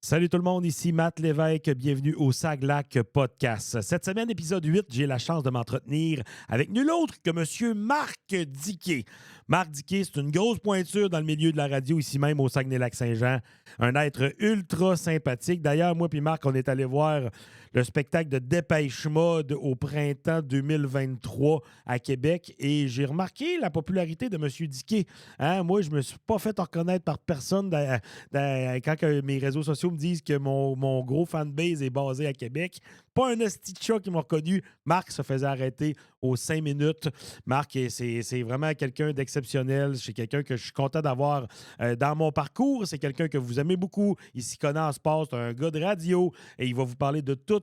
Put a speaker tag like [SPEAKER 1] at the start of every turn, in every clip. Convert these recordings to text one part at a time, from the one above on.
[SPEAKER 1] Salut tout le monde, ici Matt Lévesque, bienvenue au Saglac Podcast. Cette semaine, épisode 8, j'ai la chance de m'entretenir avec nul autre que Monsieur Marc Diquet. Marc Diquet, c'est une grosse pointure dans le milieu de la radio, ici même au Saguenay-Lac-Saint-Jean. Un être ultra sympathique. D'ailleurs, moi puis Marc, on est allé voir le spectacle de Dépêche Mode au printemps 2023 à Québec et j'ai remarqué la popularité de Monsieur Diquet. Hein? Moi, je me suis pas fait reconnaître par personne quand mes réseaux sociaux me disent que mon gros fanbase est basé à Québec. Pas un esti de chat qui m'a reconnu. Marc se faisait arrêter aux 5 minutes. Marc, c'est vraiment quelqu'un d'exceptionnel. C'est quelqu'un que je suis content d'avoir dans mon parcours. C'est quelqu'un que vous aimez beaucoup. Il s'y connaît en sport. C'est un gars de radio et il va vous parler de tout,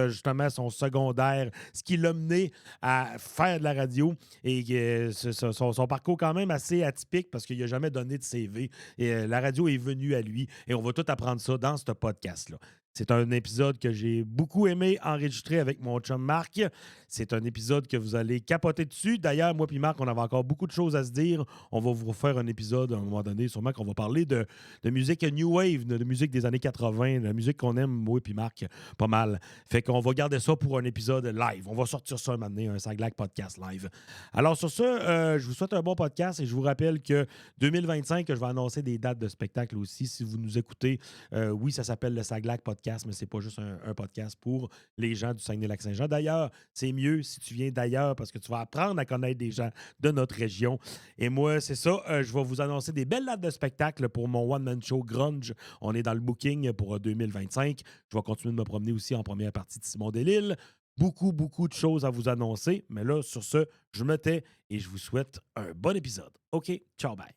[SPEAKER 1] justement, son secondaire, ce qui l'a mené à faire de la radio et son parcours quand même assez atypique parce qu'il n'a jamais donné de CV. Et la radio est venue à lui et on va tout apprendre ça dans ce podcast-là. C'est un épisode que j'ai beaucoup aimé enregistrer avec mon chum Marc. C'est un épisode que vous allez capoter dessus. D'ailleurs, moi et Marc, on avait encore beaucoup de choses à se dire. On va vous refaire un épisode à un moment donné, sûrement qu'on va parler de musique New Wave, de musique des années 80, de la musique qu'on aime, moi et Marc, pas mal. Fait qu'on va garder ça pour un épisode live. On va sortir ça un moment donné, un Saglac Podcast live. Alors sur ça, je vous souhaite un bon podcast et je vous rappelle que 2025, je vais annoncer des dates de spectacle aussi. Si vous nous écoutez, oui, ça s'appelle le Saglac Podcast, mais c'est pas juste un podcast pour les gens du Saguenay-Lac-Saint-Jean. D'ailleurs, c'est mieux si tu viens d'ailleurs parce que tu vas apprendre à connaître des gens de notre région. Et moi, c'est ça. Je vais vous annoncer des belles dates de spectacle pour mon one-man show Grunge. On est dans le booking pour 2025. Je vais continuer de me promener aussi en première partie de Simon Delisle. Beaucoup de choses à vous annoncer. Mais là, sur ce, je me tais et je vous souhaite un bon épisode. OK, ciao, bye.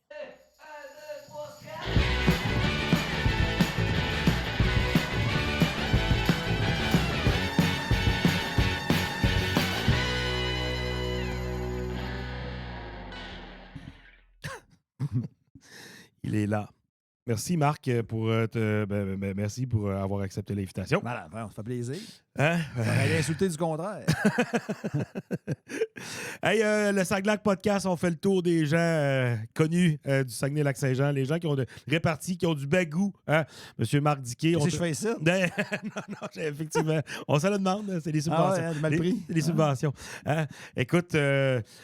[SPEAKER 1] Il est là. Merci, Marc, pour merci pour avoir accepté l'invitation.
[SPEAKER 2] Voilà, ça fait plaisir.
[SPEAKER 1] Hein?
[SPEAKER 2] Ça va insulter du contraire.
[SPEAKER 1] Hey, le Saglac Podcast, on fait le tour des gens connus du Saguenay-Lac-Saint-Jean, les gens qui ont répartis, qui ont du bagou. Hein? Monsieur Marc Diquet.
[SPEAKER 2] Qu'est-ce que je fais ici?
[SPEAKER 1] non, effectivement. On se le demande, c'est des subventions.
[SPEAKER 2] Ah ouais, mal pris.
[SPEAKER 1] Les subventions. Hein? Écoute,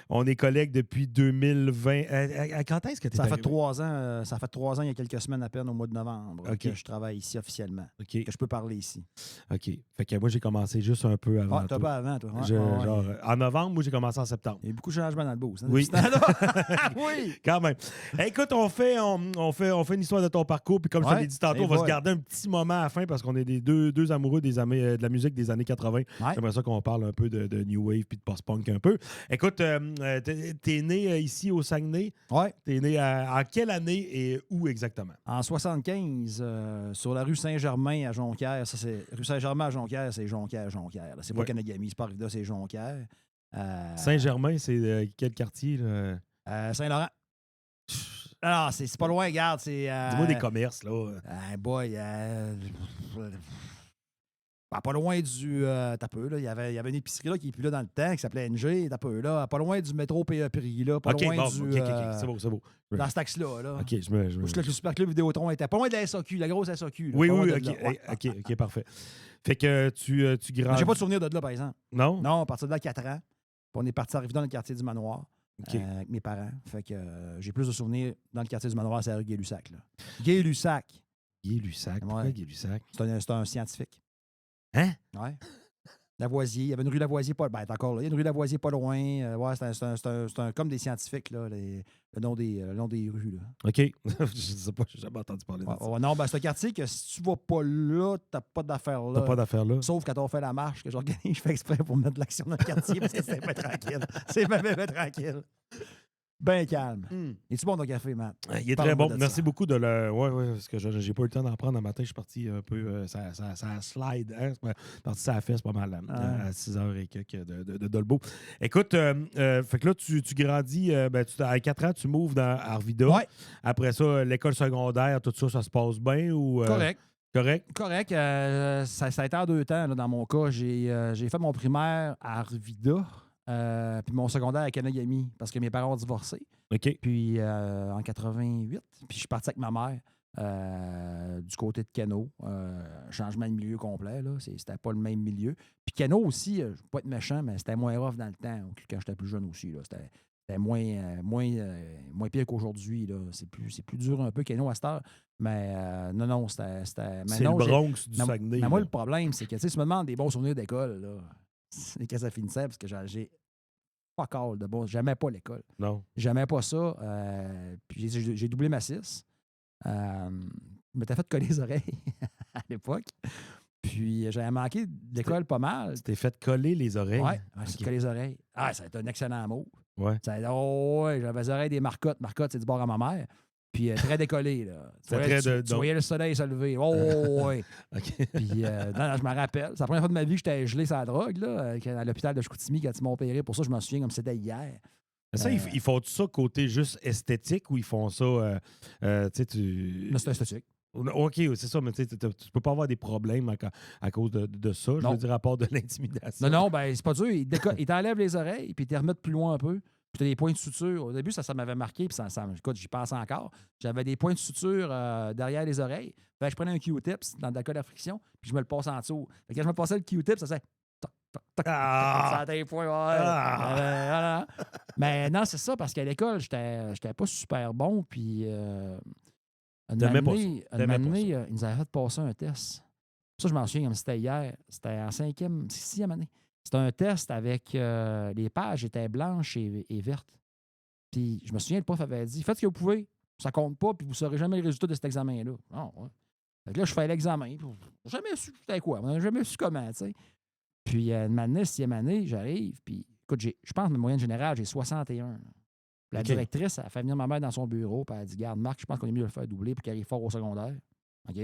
[SPEAKER 1] on est collègues depuis 2020. Quand est-ce que tu es
[SPEAKER 2] Ça fait
[SPEAKER 1] arrivé?
[SPEAKER 2] 3 ans. Ça fait 3 ans, il y a quelques semaines à peine, au mois de novembre,
[SPEAKER 1] OK.
[SPEAKER 2] que je travaille ici officiellement.
[SPEAKER 1] OK.
[SPEAKER 2] Que je peux parler ici.
[SPEAKER 1] OK. Fait que moi, j'ai commencé juste un peu avant.
[SPEAKER 2] Ah, t'as pas avant, toi. Ouais,
[SPEAKER 1] Genre, en novembre, moi, j'ai commencé en septembre.
[SPEAKER 2] Il y a eu beaucoup de changements dans le boost. Hein,
[SPEAKER 1] Oui.
[SPEAKER 2] depuis ce temps-là. Oui.
[SPEAKER 1] Quand même. Écoute, on fait une histoire de ton parcours, puis comme je te l'ai dit tantôt, on va se garder un petit moment à la fin parce qu'on est des deux amoureux de la musique des années 80.
[SPEAKER 2] Ouais.
[SPEAKER 1] J'aimerais ça qu'on parle un peu de New Wave puis de post-punk un peu. Écoute, t'es né ici au Saguenay.
[SPEAKER 2] Ouais.
[SPEAKER 1] T'es né en quelle année et où exactement?
[SPEAKER 2] En 75, sur la rue Saint-Germain à Jonquière. Ça, c'est rue Saint-Germain à Jonquière, c'est Jonquière. Là. C'est pas
[SPEAKER 1] Ouais.
[SPEAKER 2] Kanagami, c'est pas Rive-là, c'est Jonquière.
[SPEAKER 1] Saint-Germain, c'est quel quartier, là?
[SPEAKER 2] Saint-Laurent. Alors, c'est pas loin, regarde. C'est.
[SPEAKER 1] Dis-moi des commerces, là.
[SPEAKER 2] Boy, pas loin du. T'as peu, là. Il y avait une épicerie là, qui est plus là dans le temps, qui s'appelait NG. T'as peu, là. Pas loin du métro Prix, là. Pas
[SPEAKER 1] OK,
[SPEAKER 2] loin
[SPEAKER 1] bon,
[SPEAKER 2] du.
[SPEAKER 1] OK. C'est beau.
[SPEAKER 2] Dans cet axe-là, là.
[SPEAKER 1] OK, je me...
[SPEAKER 2] Où le Superclub Vidéotron était. Pas loin de la SAQ, la grosse SAQ. Là,
[SPEAKER 1] Oui,
[SPEAKER 2] pas loin de
[SPEAKER 1] OK,
[SPEAKER 2] là. Ouais.
[SPEAKER 1] OK, parfait. Fait que tu grandis...
[SPEAKER 2] J'ai pas de souvenir de là, par exemple.
[SPEAKER 1] Non?
[SPEAKER 2] Non, à partir de là, 4 ans. Puis on est parti arriver dans le quartier du Manoir.
[SPEAKER 1] OK.
[SPEAKER 2] Avec mes parents. Fait que j'ai plus de souvenirs dans le quartier du Manoir, c'est la rue Gay-Lussac. Gay-Lussac.
[SPEAKER 1] Gay-Lussac. Pourquoi
[SPEAKER 2] Ouais.
[SPEAKER 1] Gay-Lussac?
[SPEAKER 2] C'est un scientifique.
[SPEAKER 1] Hein?
[SPEAKER 2] Ouais. Lavoisier. Il y avait une rue Lavoisier pas... Ben, encore là. Il y a une rue Lavoisier pas loin. Ouais, c'est un comme des scientifiques, là, le nom des rues. Là.
[SPEAKER 1] OK. Je sais pas, j'ai jamais entendu parler de ça.
[SPEAKER 2] Ouais, non, ben, c'est un quartier que si tu vas pas là, t'as pas d'affaires là.
[SPEAKER 1] T'as pas d'affaires là?
[SPEAKER 2] Sauf quand on fait la marche que j'organise, je fais exprès pour mettre de l'action dans le quartier parce que c'est pas tranquille. C'est pas tranquille. Ben calme. Es-tu bon ton café, Matt?
[SPEAKER 1] Il est très bon. Merci beaucoup de le... Oui, parce que j'ai pas eu le temps d'en prendre un matin. Je suis parti un peu... ça slide. Hein? Je suis parti ça fait, c'est pas mal. À 6h et quelques de Dolbeau. Écoute, fait que là, tu grandis... à 4 ans, tu m'ouvres dans Arvida.
[SPEAKER 2] Ouais.
[SPEAKER 1] Après ça, l'école secondaire, tout ça, ça se passe bien ou...
[SPEAKER 2] Correct.
[SPEAKER 1] Correct?
[SPEAKER 2] Ça a été en 2 temps, là, dans mon cas. J'ai fait mon primaire à Arvida. Puis mon secondaire à Kanagami, parce que mes parents ont divorcé.
[SPEAKER 1] OK.
[SPEAKER 2] Puis en 88, puis je suis parti avec ma mère du côté de Keno. Changement de milieu complet, là. C'était pas le même milieu. Puis Keno aussi, je ne veux pas être méchant, mais c'était moins rough dans le temps, quand j'étais plus jeune aussi, là. C'était moins pire qu'aujourd'hui, là. C'est plus dur un peu, Keno, à cette heure. Mais non, c'était... mais
[SPEAKER 1] C'est
[SPEAKER 2] non,
[SPEAKER 1] le Bronx du
[SPEAKER 2] mais
[SPEAKER 1] Saguenay.
[SPEAKER 2] mais moi,
[SPEAKER 1] là.
[SPEAKER 2] le problème, c'est que, tu sais, tu me demandes des bons souvenirs d'école, là. C'est quand ça finissait, parce que j'ai pas call de bon. J'aimais pas l'école.
[SPEAKER 1] Non.
[SPEAKER 2] J'aimais pas ça. Puis j'ai doublé ma 6. Je m'étais fait coller les oreilles à l'époque. Puis j'avais manqué d'école pas mal.
[SPEAKER 1] Tu t'es fait coller les oreilles.
[SPEAKER 2] Ouais, je me suis
[SPEAKER 1] Ok.
[SPEAKER 2] collé les oreilles. Ah, ça a été un excellent mot.
[SPEAKER 1] Ouais.
[SPEAKER 2] J'avais les oreilles des marcottes. Marcotte, c'est du bord à ma mère. Puis très décollé, là. Tu voyais le soleil se lever. Ouais.
[SPEAKER 1] OK.
[SPEAKER 2] Puis, non, je me rappelle. C'est la première fois de ma vie que j'étais gelé sur la drogue, là, à l'hôpital de Chicoutimi quand ils m'ont opéré. Pour ça, je m'en souviens comme c'était hier.
[SPEAKER 1] Mais ça, ils font ça côté juste esthétique ou ils font ça, tu sais, tu...
[SPEAKER 2] Mais c'est esthétique.
[SPEAKER 1] OK, c'est ça, mais tu sais, tu peux pas avoir des problèmes à cause de ça, je
[SPEAKER 2] Non.
[SPEAKER 1] veux dire, à part de l'intimidation.
[SPEAKER 2] Non, ben, c'est pas dur. Ils t'enlèvent les oreilles, puis ils te remettent plus loin un peu. Puis t'as des points de suture. Au début, ça m'avait marqué, puis écoute, j'y pense encore. J'avais des points de suture derrière les oreilles. Fait que je prenais un Q-tips dans de la colle à friction, puis je me le passe en dessous. Fait que quand je me passais le Q-tips, ça faisait toc, toc, toc, ça a des points, ouais. Voilà. Mais non, c'est ça, parce qu'à l'école, j'étais pas super bon, puis
[SPEAKER 1] T'aimais pas ça.
[SPEAKER 2] une année, ils nous avaient fait passer un test. Ça, je m'en souviens comme c'était hier. C'était en sixième année. C'était un test avec les pages étaient blanches et vertes. Puis je me souviens, le prof avait dit faites ce que vous pouvez, ça compte pas, puis vous ne saurez jamais le résultat de cet examen-là. Ah, ouais. Fait que là, je fais l'examen. Puis j'ai jamais su c'était quoi. On n'a jamais su comment, tu sais. Puis une année, sixième année, j'arrive, puis écoute, je pense que ma moyenne générale, j'ai 61. Là. La
[SPEAKER 1] OK.
[SPEAKER 2] directrice, elle a fait venir ma mère dans son bureau, puis elle a dit garde, Marc, je pense qu'on est mieux de le faire doubler pour qu'il arrive fort au secondaire. OK?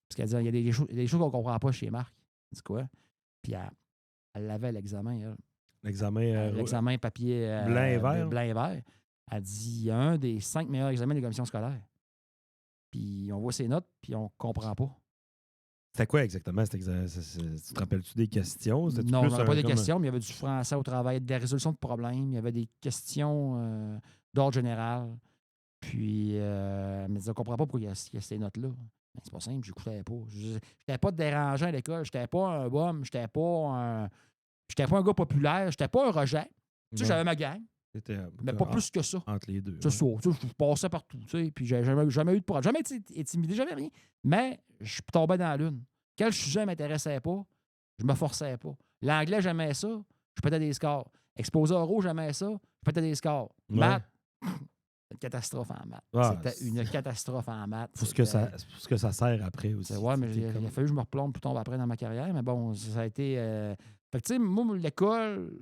[SPEAKER 2] Parce qu'elle dit il y a des choses qu'on ne comprend pas chez Marc. Elle dit quoi? Puis elle avait l'examen, elle.
[SPEAKER 1] L'examen
[SPEAKER 2] Papier
[SPEAKER 1] blanc et vert.
[SPEAKER 2] blanc et vert. Elle dit il y a un des 5 meilleurs examens des commissions scolaires. Puis on voit ses notes, puis on ne comprend pas.
[SPEAKER 1] C'était quoi exactement cet examen? Tu te rappelles-tu des questions?
[SPEAKER 2] Non, on n'avait pas des questions, mais il y avait du français au travail, de la résolution de problèmes, il y avait des questions d'ordre général. Puis, elle me disait, on ne comprend pas pourquoi il y a ces notes-là. Ben, c'est pas simple, je n'écoutais pas. Je n'étais pas dérangeant à l'école, je n'étais pas un bum, je n'étais pas un gars populaire, je n'étais pas un rejet. Tu sais, j'avais ma gang, mais pas plus que ça.
[SPEAKER 1] Entre les deux.
[SPEAKER 2] C'est ça, tu sais, je passais partout, tu sais, puis j'ai jamais eu de problème. Jamais été intimidé, jamais rien. Mais je tombais dans la lune. Quel sujet ne m'intéressait pas, je me forçais pas. L'anglais, j'aimais ça, je pétais des scores. Exposé oraux, j'aimais ça, je pétais des scores.
[SPEAKER 1] Ouais.
[SPEAKER 2] Maths, une catastrophe en maths.
[SPEAKER 1] Ah,
[SPEAKER 2] C'était une catastrophe en maths.
[SPEAKER 1] Pour ce que ça sert après aussi.
[SPEAKER 2] Ouais, mais il a fallu que je me replombe plus tard après dans ma carrière. Mais bon, ça a été. Fait que, tu sais, moi, l'école,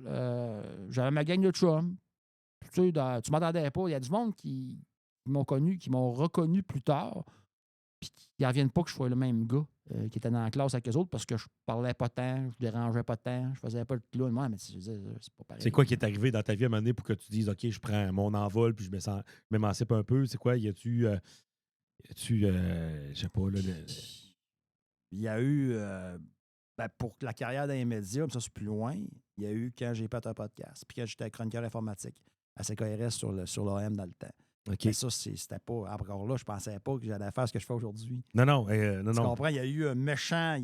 [SPEAKER 2] j'avais ma gang de chums. Tu sais, tu m'entendais pas. Il y a du monde qui m'ont connu, qui m'ont reconnu plus tard, puis qui n'en reviennent pas que je sois le même gars qui était dans la classe avec eux autres parce que je parlais pas tant, je dérangeais pas tant, je faisais pas le clown. Moi, mais c'est pas pareil.
[SPEAKER 1] C'est quoi qui est arrivé dans ta vie à un moment donné pour que tu dises OK, je prends mon envol puis je m'émancipe un peu? C'est quoi? Y a-tu je sais pas, là.
[SPEAKER 2] Il y a eu, pour la carrière dans les médias, mais ça c'est plus loin, il y a eu quand j'ai fait un podcast, puis quand j'étais chroniqueur informatique à CKRS sur l'OM dans le temps.
[SPEAKER 1] OK.
[SPEAKER 2] Mais ça, c'était pas. Encore là, je pensais pas que j'allais faire ce que je fais aujourd'hui.
[SPEAKER 1] Non.
[SPEAKER 2] Tu comprends? Il y a eu un méchant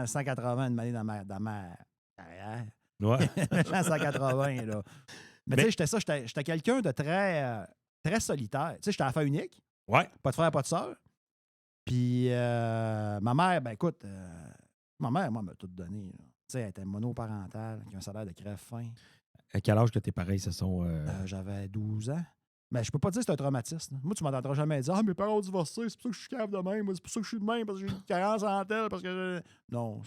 [SPEAKER 2] 180 de année dans ma carrière.
[SPEAKER 1] Ouais.
[SPEAKER 2] Méchant 180, là. Mais tu sais, j'étais quelqu'un de très, très solitaire. Tu sais, j'étais enfant unique.
[SPEAKER 1] Ouais.
[SPEAKER 2] Pas de frère, pas de sœur. Puis ma mère, ben écoute, ma mère, moi, m'a tout donné. Tu sais, elle était monoparentale, avec un salaire de crève-faim.
[SPEAKER 1] À quel âge que tes parents se sont.
[SPEAKER 2] J'avais 12 ans. Mais je peux pas dire que c'est un traumatisme. Moi, tu m'entendras jamais dire mes parents ont divorcé, c'est pour ça que je suis cave de même, c'est pour ça que je suis de même, parce que j'ai une carence en tel, parce que. Non,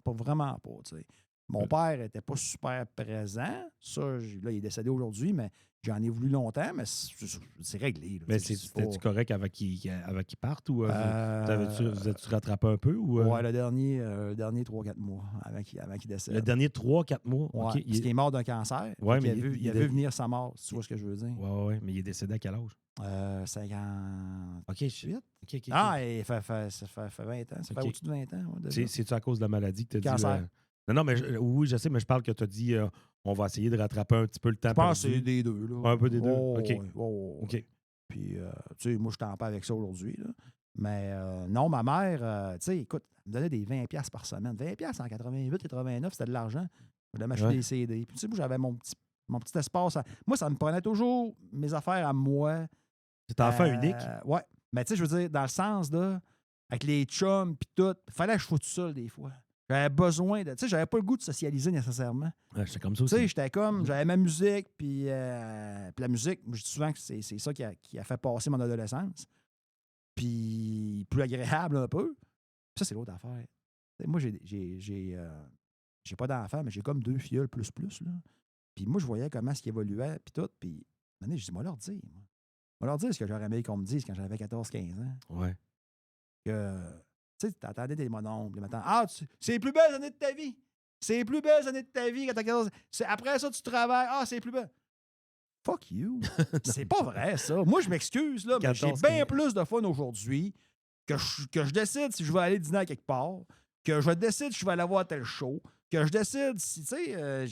[SPEAKER 2] pas vraiment pas, tu sais. Mon père était pas super présent. Ça, là, il est décédé aujourd'hui, mais j'en ai voulu longtemps, mais c'est réglé. Là,
[SPEAKER 1] Mais c'était-tu correct avec qu'ils partent ou vous êtes-tu rattrapé un peu? Ou,
[SPEAKER 2] Ouais, le dernier 3-4 mois avant qu'il décède.
[SPEAKER 1] Le dernier 3-4 mois?
[SPEAKER 2] Ouais,
[SPEAKER 1] OK.
[SPEAKER 2] parce qu'il est mort d'un cancer.
[SPEAKER 1] Ouais, mais
[SPEAKER 2] il a vu venir sa mort, si tu vois ce que je veux dire.
[SPEAKER 1] Ouais, mais il est décédé à quel âge?
[SPEAKER 2] 58.
[SPEAKER 1] OK.
[SPEAKER 2] Ah, ça fait 20 ans. Ça fait au-dessus de 20 ans. Ouais,
[SPEAKER 1] c'est-tu à cause de la maladie que tu as dit?
[SPEAKER 2] Cancer.
[SPEAKER 1] Non, mais oui, je sais, mais je parle que tu as dit on va essayer de rattraper un petit peu le temps.
[SPEAKER 2] Je pense que c'est des deux. Là.
[SPEAKER 1] Un peu des deux.
[SPEAKER 2] Oh,
[SPEAKER 1] OK.
[SPEAKER 2] ouais.
[SPEAKER 1] OK.
[SPEAKER 2] Puis, tu sais, moi, je t'en pas avec ça aujourd'hui. Là. Mais non, ma mère, tu sais, écoute, elle me donnait des 20$ par semaine. 20$ en 88, 89, c'était de l'argent. Je voulais m'acheter
[SPEAKER 1] Ouais.
[SPEAKER 2] des CD. Puis, tu sais, moi, j'avais mon petit espace. Moi, ça me prenait toujours mes affaires à moi.
[SPEAKER 1] C'est enfant unique.
[SPEAKER 2] Ouais. Mais, tu sais, je veux dire, dans le sens, là, avec les chums, puis tout, fallait que je sois tout seul des fois. J'avais besoin de. Tu sais, j'avais pas le goût de socialiser nécessairement.
[SPEAKER 1] Ouais, j'étais comme ça
[SPEAKER 2] Tu sais,
[SPEAKER 1] aussi.
[SPEAKER 2] j'étais comme, j'avais ma musique, puis la musique, je dis souvent que c'est ça qui a fait passer mon adolescence. Puis plus agréable un peu. Ça, c'est l'autre affaire. T'sais, moi, j'ai pas d'enfant, mais j'ai comme 2 filleuls plus, là. Puis moi, je voyais comment ce qui évoluait, puis tout. Puis, à un moment donné, je dis, moi, leur dire. Moi, leur dire ce que j'aurais aimé qu'on me dise quand j'avais 14-15 ans.
[SPEAKER 1] Ouais.
[SPEAKER 2] Que, tu sais, t'entendais des mononcles, maintenant. Ah, c'est les plus belles années de ta vie. C'est les plus belles années de ta vie quand t'as 14 ans. Après ça, tu travailles. Ah, c'est les plus belles. Fuck you. C'est pas vrai, ça. Moi, je m'excuse, là, mais j'ai
[SPEAKER 1] 14,
[SPEAKER 2] bien
[SPEAKER 1] 15.
[SPEAKER 2] plus de fun aujourd'hui que je décide si je vais aller dîner à quelque part, que je décide si je vais aller voir tel show, que je décide si, tu sais,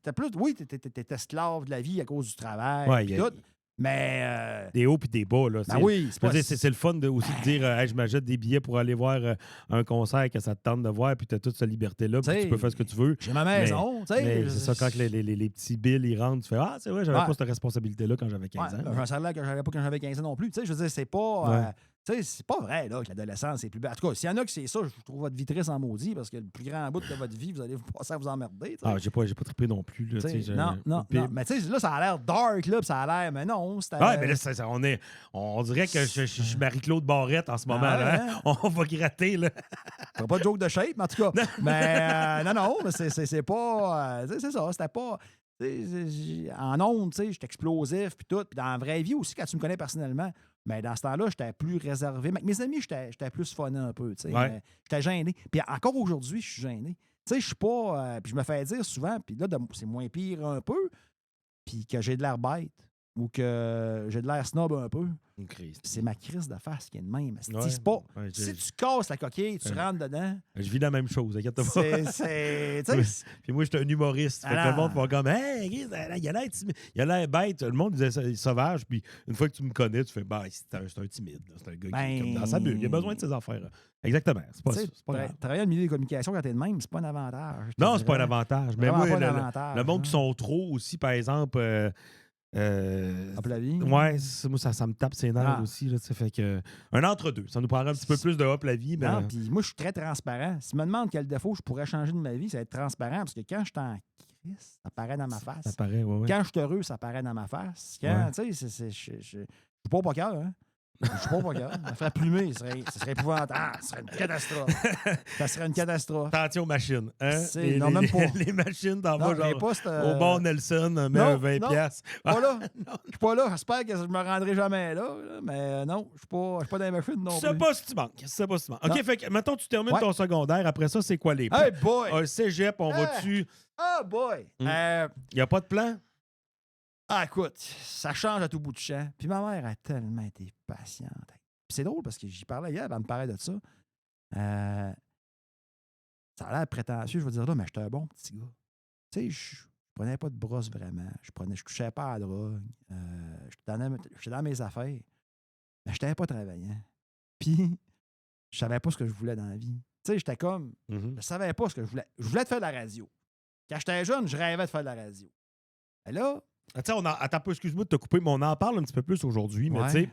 [SPEAKER 2] t'as plus. Oui, t'es esclave de la vie à cause du travail,
[SPEAKER 1] Ouais,
[SPEAKER 2] pis
[SPEAKER 1] y a-
[SPEAKER 2] tout. Mais,
[SPEAKER 1] Des hauts puis des bas. Là,
[SPEAKER 2] ben oui, c'est
[SPEAKER 1] je veux
[SPEAKER 2] pas.
[SPEAKER 1] dire, c'est le fun aussi de dire hey, je m'achète des billets pour aller voir un concert que ça te tente de voir, puis tu as toute cette liberté-là, puis
[SPEAKER 2] T'sais,
[SPEAKER 1] tu peux faire ce que tu veux.
[SPEAKER 2] J'ai ma maison, tu sais.
[SPEAKER 1] Mais c'est ça, quand les petits bills ils rentrent, tu fais ah, c'est vrai, j'avais
[SPEAKER 2] Ouais.
[SPEAKER 1] pas cette responsabilité-là quand j'avais 15
[SPEAKER 2] Ouais,
[SPEAKER 1] ans.
[SPEAKER 2] j'ai un salaire que j'avais pas quand j'avais 15 ans non plus. Tu sais, je veux dire, c'est pas.
[SPEAKER 1] Ouais.
[SPEAKER 2] Tu sais, c'est pas vrai là, que l'adolescence est plus belle. En tout cas, s'il y en a que c'est ça, je trouve votre vie triste en maudit parce que le plus grand bout de votre vie, vous allez vous passer à vous emmerder. tu sais.
[SPEAKER 1] Ah, j'ai pas trippé non plus. Là,
[SPEAKER 2] Tu sais,
[SPEAKER 1] tu sais,
[SPEAKER 2] non.
[SPEAKER 1] puis-
[SPEAKER 2] Mais tu sais, là, ça a l'air dark, là, puis ça a l'air. Mais non, c'était.
[SPEAKER 1] Ouais, mais là, on dirait que je suis Marie-Claude Barrette en ce moment.
[SPEAKER 2] ouais,
[SPEAKER 1] Là, hein? On va gratter. Là.
[SPEAKER 2] T'as pas de joke de shape, mais en tout cas. Mais non, mais c'est pas. Tu sais, c'est ça, c'était pas. Tu sais, en ondes, tu sais, j'étais explosif, puis tout. Puis dans la vraie vie aussi, quand tu me connais personnellement. Mais dans ce temps-là, j'étais plus réservé. Mais avec mes amis, j'étais plus funné un peu, tu sais.
[SPEAKER 1] Ouais.
[SPEAKER 2] Mais j'étais gêné. Puis encore aujourd'hui, je suis gêné. Tu sais, je suis pas. Puis je me fais dire souvent, puis là, c'est moins pire un peu, puis que j'ai de l'air bête ou que j'ai de l'air snob un peu. C'est ma crise de face qui est de même.
[SPEAKER 1] Ouais.
[SPEAKER 2] C'est pas.
[SPEAKER 1] Ouais,
[SPEAKER 2] Si tu casses la coquille, tu rentres dedans.
[SPEAKER 1] Je vis la même chose, inquiète-toi pas.
[SPEAKER 2] C'est. Tu sais,
[SPEAKER 1] Puis moi, j'étais un humoriste. Fait que
[SPEAKER 2] Ah
[SPEAKER 1] le monde
[SPEAKER 2] non.
[SPEAKER 1] va comme hey, il a l'air timide. Il a l'air bête. Le monde disait il est sauvage. Puis une fois que tu me connais, tu fais bah, c'est un timide. là. C'est un gars qui est comme dans sa bulle. Il a besoin de ses affaires. Là. Exactement. C'est pas,
[SPEAKER 2] tu sais,
[SPEAKER 1] c'est pas grave.
[SPEAKER 2] travailler dans le milieu des communications quand t'es de même, c'est pas un avantage. je te
[SPEAKER 1] Non, c'est pas un
[SPEAKER 2] dirais.
[SPEAKER 1] avantage. Mais
[SPEAKER 2] Vraiment
[SPEAKER 1] moi,
[SPEAKER 2] pas un
[SPEAKER 1] le
[SPEAKER 2] avantage,
[SPEAKER 1] monde
[SPEAKER 2] hein.
[SPEAKER 1] qui sont trop aussi, par exemple.
[SPEAKER 2] Hop la vie.
[SPEAKER 1] Ouais, moi, ça me tape ses nerfs
[SPEAKER 2] Ah.
[SPEAKER 1] aussi. Là, fait que, un entre-deux. Ça nous prendrait un petit peu plus de hop la vie. Mais...
[SPEAKER 2] Non, puis moi, je suis très transparent. Si tu me demandes quel défaut je pourrais changer de ma vie, ça va être transparent parce que quand je suis en crise, ça paraît dans ma face.
[SPEAKER 1] Ça paraît, ouais.
[SPEAKER 2] Quand je suis heureux, ça paraît dans ma face. Quand,
[SPEAKER 1] Ouais.
[SPEAKER 2] tu sais, je suis pas au poker, hein. Je suis pas au poker. Ça ferait plumer, ça serait épouvantable. Ah, ça serait une catastrophe. Ça serait une catastrophe.
[SPEAKER 1] Attention aux machines. Hein?
[SPEAKER 2] Non, même pas.
[SPEAKER 1] Les machines, t'en vas
[SPEAKER 2] Non, j'ai
[SPEAKER 1] genre
[SPEAKER 2] pas cette,
[SPEAKER 1] au bar Nelson, mets
[SPEAKER 2] non,
[SPEAKER 1] un 20$.
[SPEAKER 2] non. Pas là. Je suis pas là. J'espère que je me rendrai jamais là. Mais non, je suis pas dans les machines non
[SPEAKER 1] Tu sais
[SPEAKER 2] plus.
[SPEAKER 1] pas si tu manques. OK,
[SPEAKER 2] Non.
[SPEAKER 1] fait que, mettons, tu termines
[SPEAKER 2] Ouais.
[SPEAKER 1] ton secondaire. Après ça, c'est quoi les plans?
[SPEAKER 2] Hey boy!
[SPEAKER 1] Un cégep, on
[SPEAKER 2] Hey.
[SPEAKER 1] va-tu?
[SPEAKER 2] Oh boy!
[SPEAKER 1] Mm. Il n'y a pas de plan?
[SPEAKER 2] Écoute, ça change à tout bout de champ. Puis ma mère a tellement été patiente. Puis c'est drôle parce que j'y parlais hier, elle me parlait de ça. Ça a l'air prétentieux, je veux dire là, mais j'étais un bon petit gars. Tu sais, je prenais pas de brosse vraiment. Je touchais pas à la drogue. J'étais dans mes affaires. Mais j'étais pas travaillant. Puis, je savais pas ce que je voulais dans la vie. Tu sais, j'étais comme, je savais pas ce que je voulais. Je voulais faire de la radio. Quand j'étais jeune, je rêvais de faire de la radio. Et là,
[SPEAKER 1] Attends, attends un peu, excuse-moi de te couper, mais on en parle un petit peu plus aujourd'hui. Mais
[SPEAKER 2] Ouais.
[SPEAKER 1] tu sais,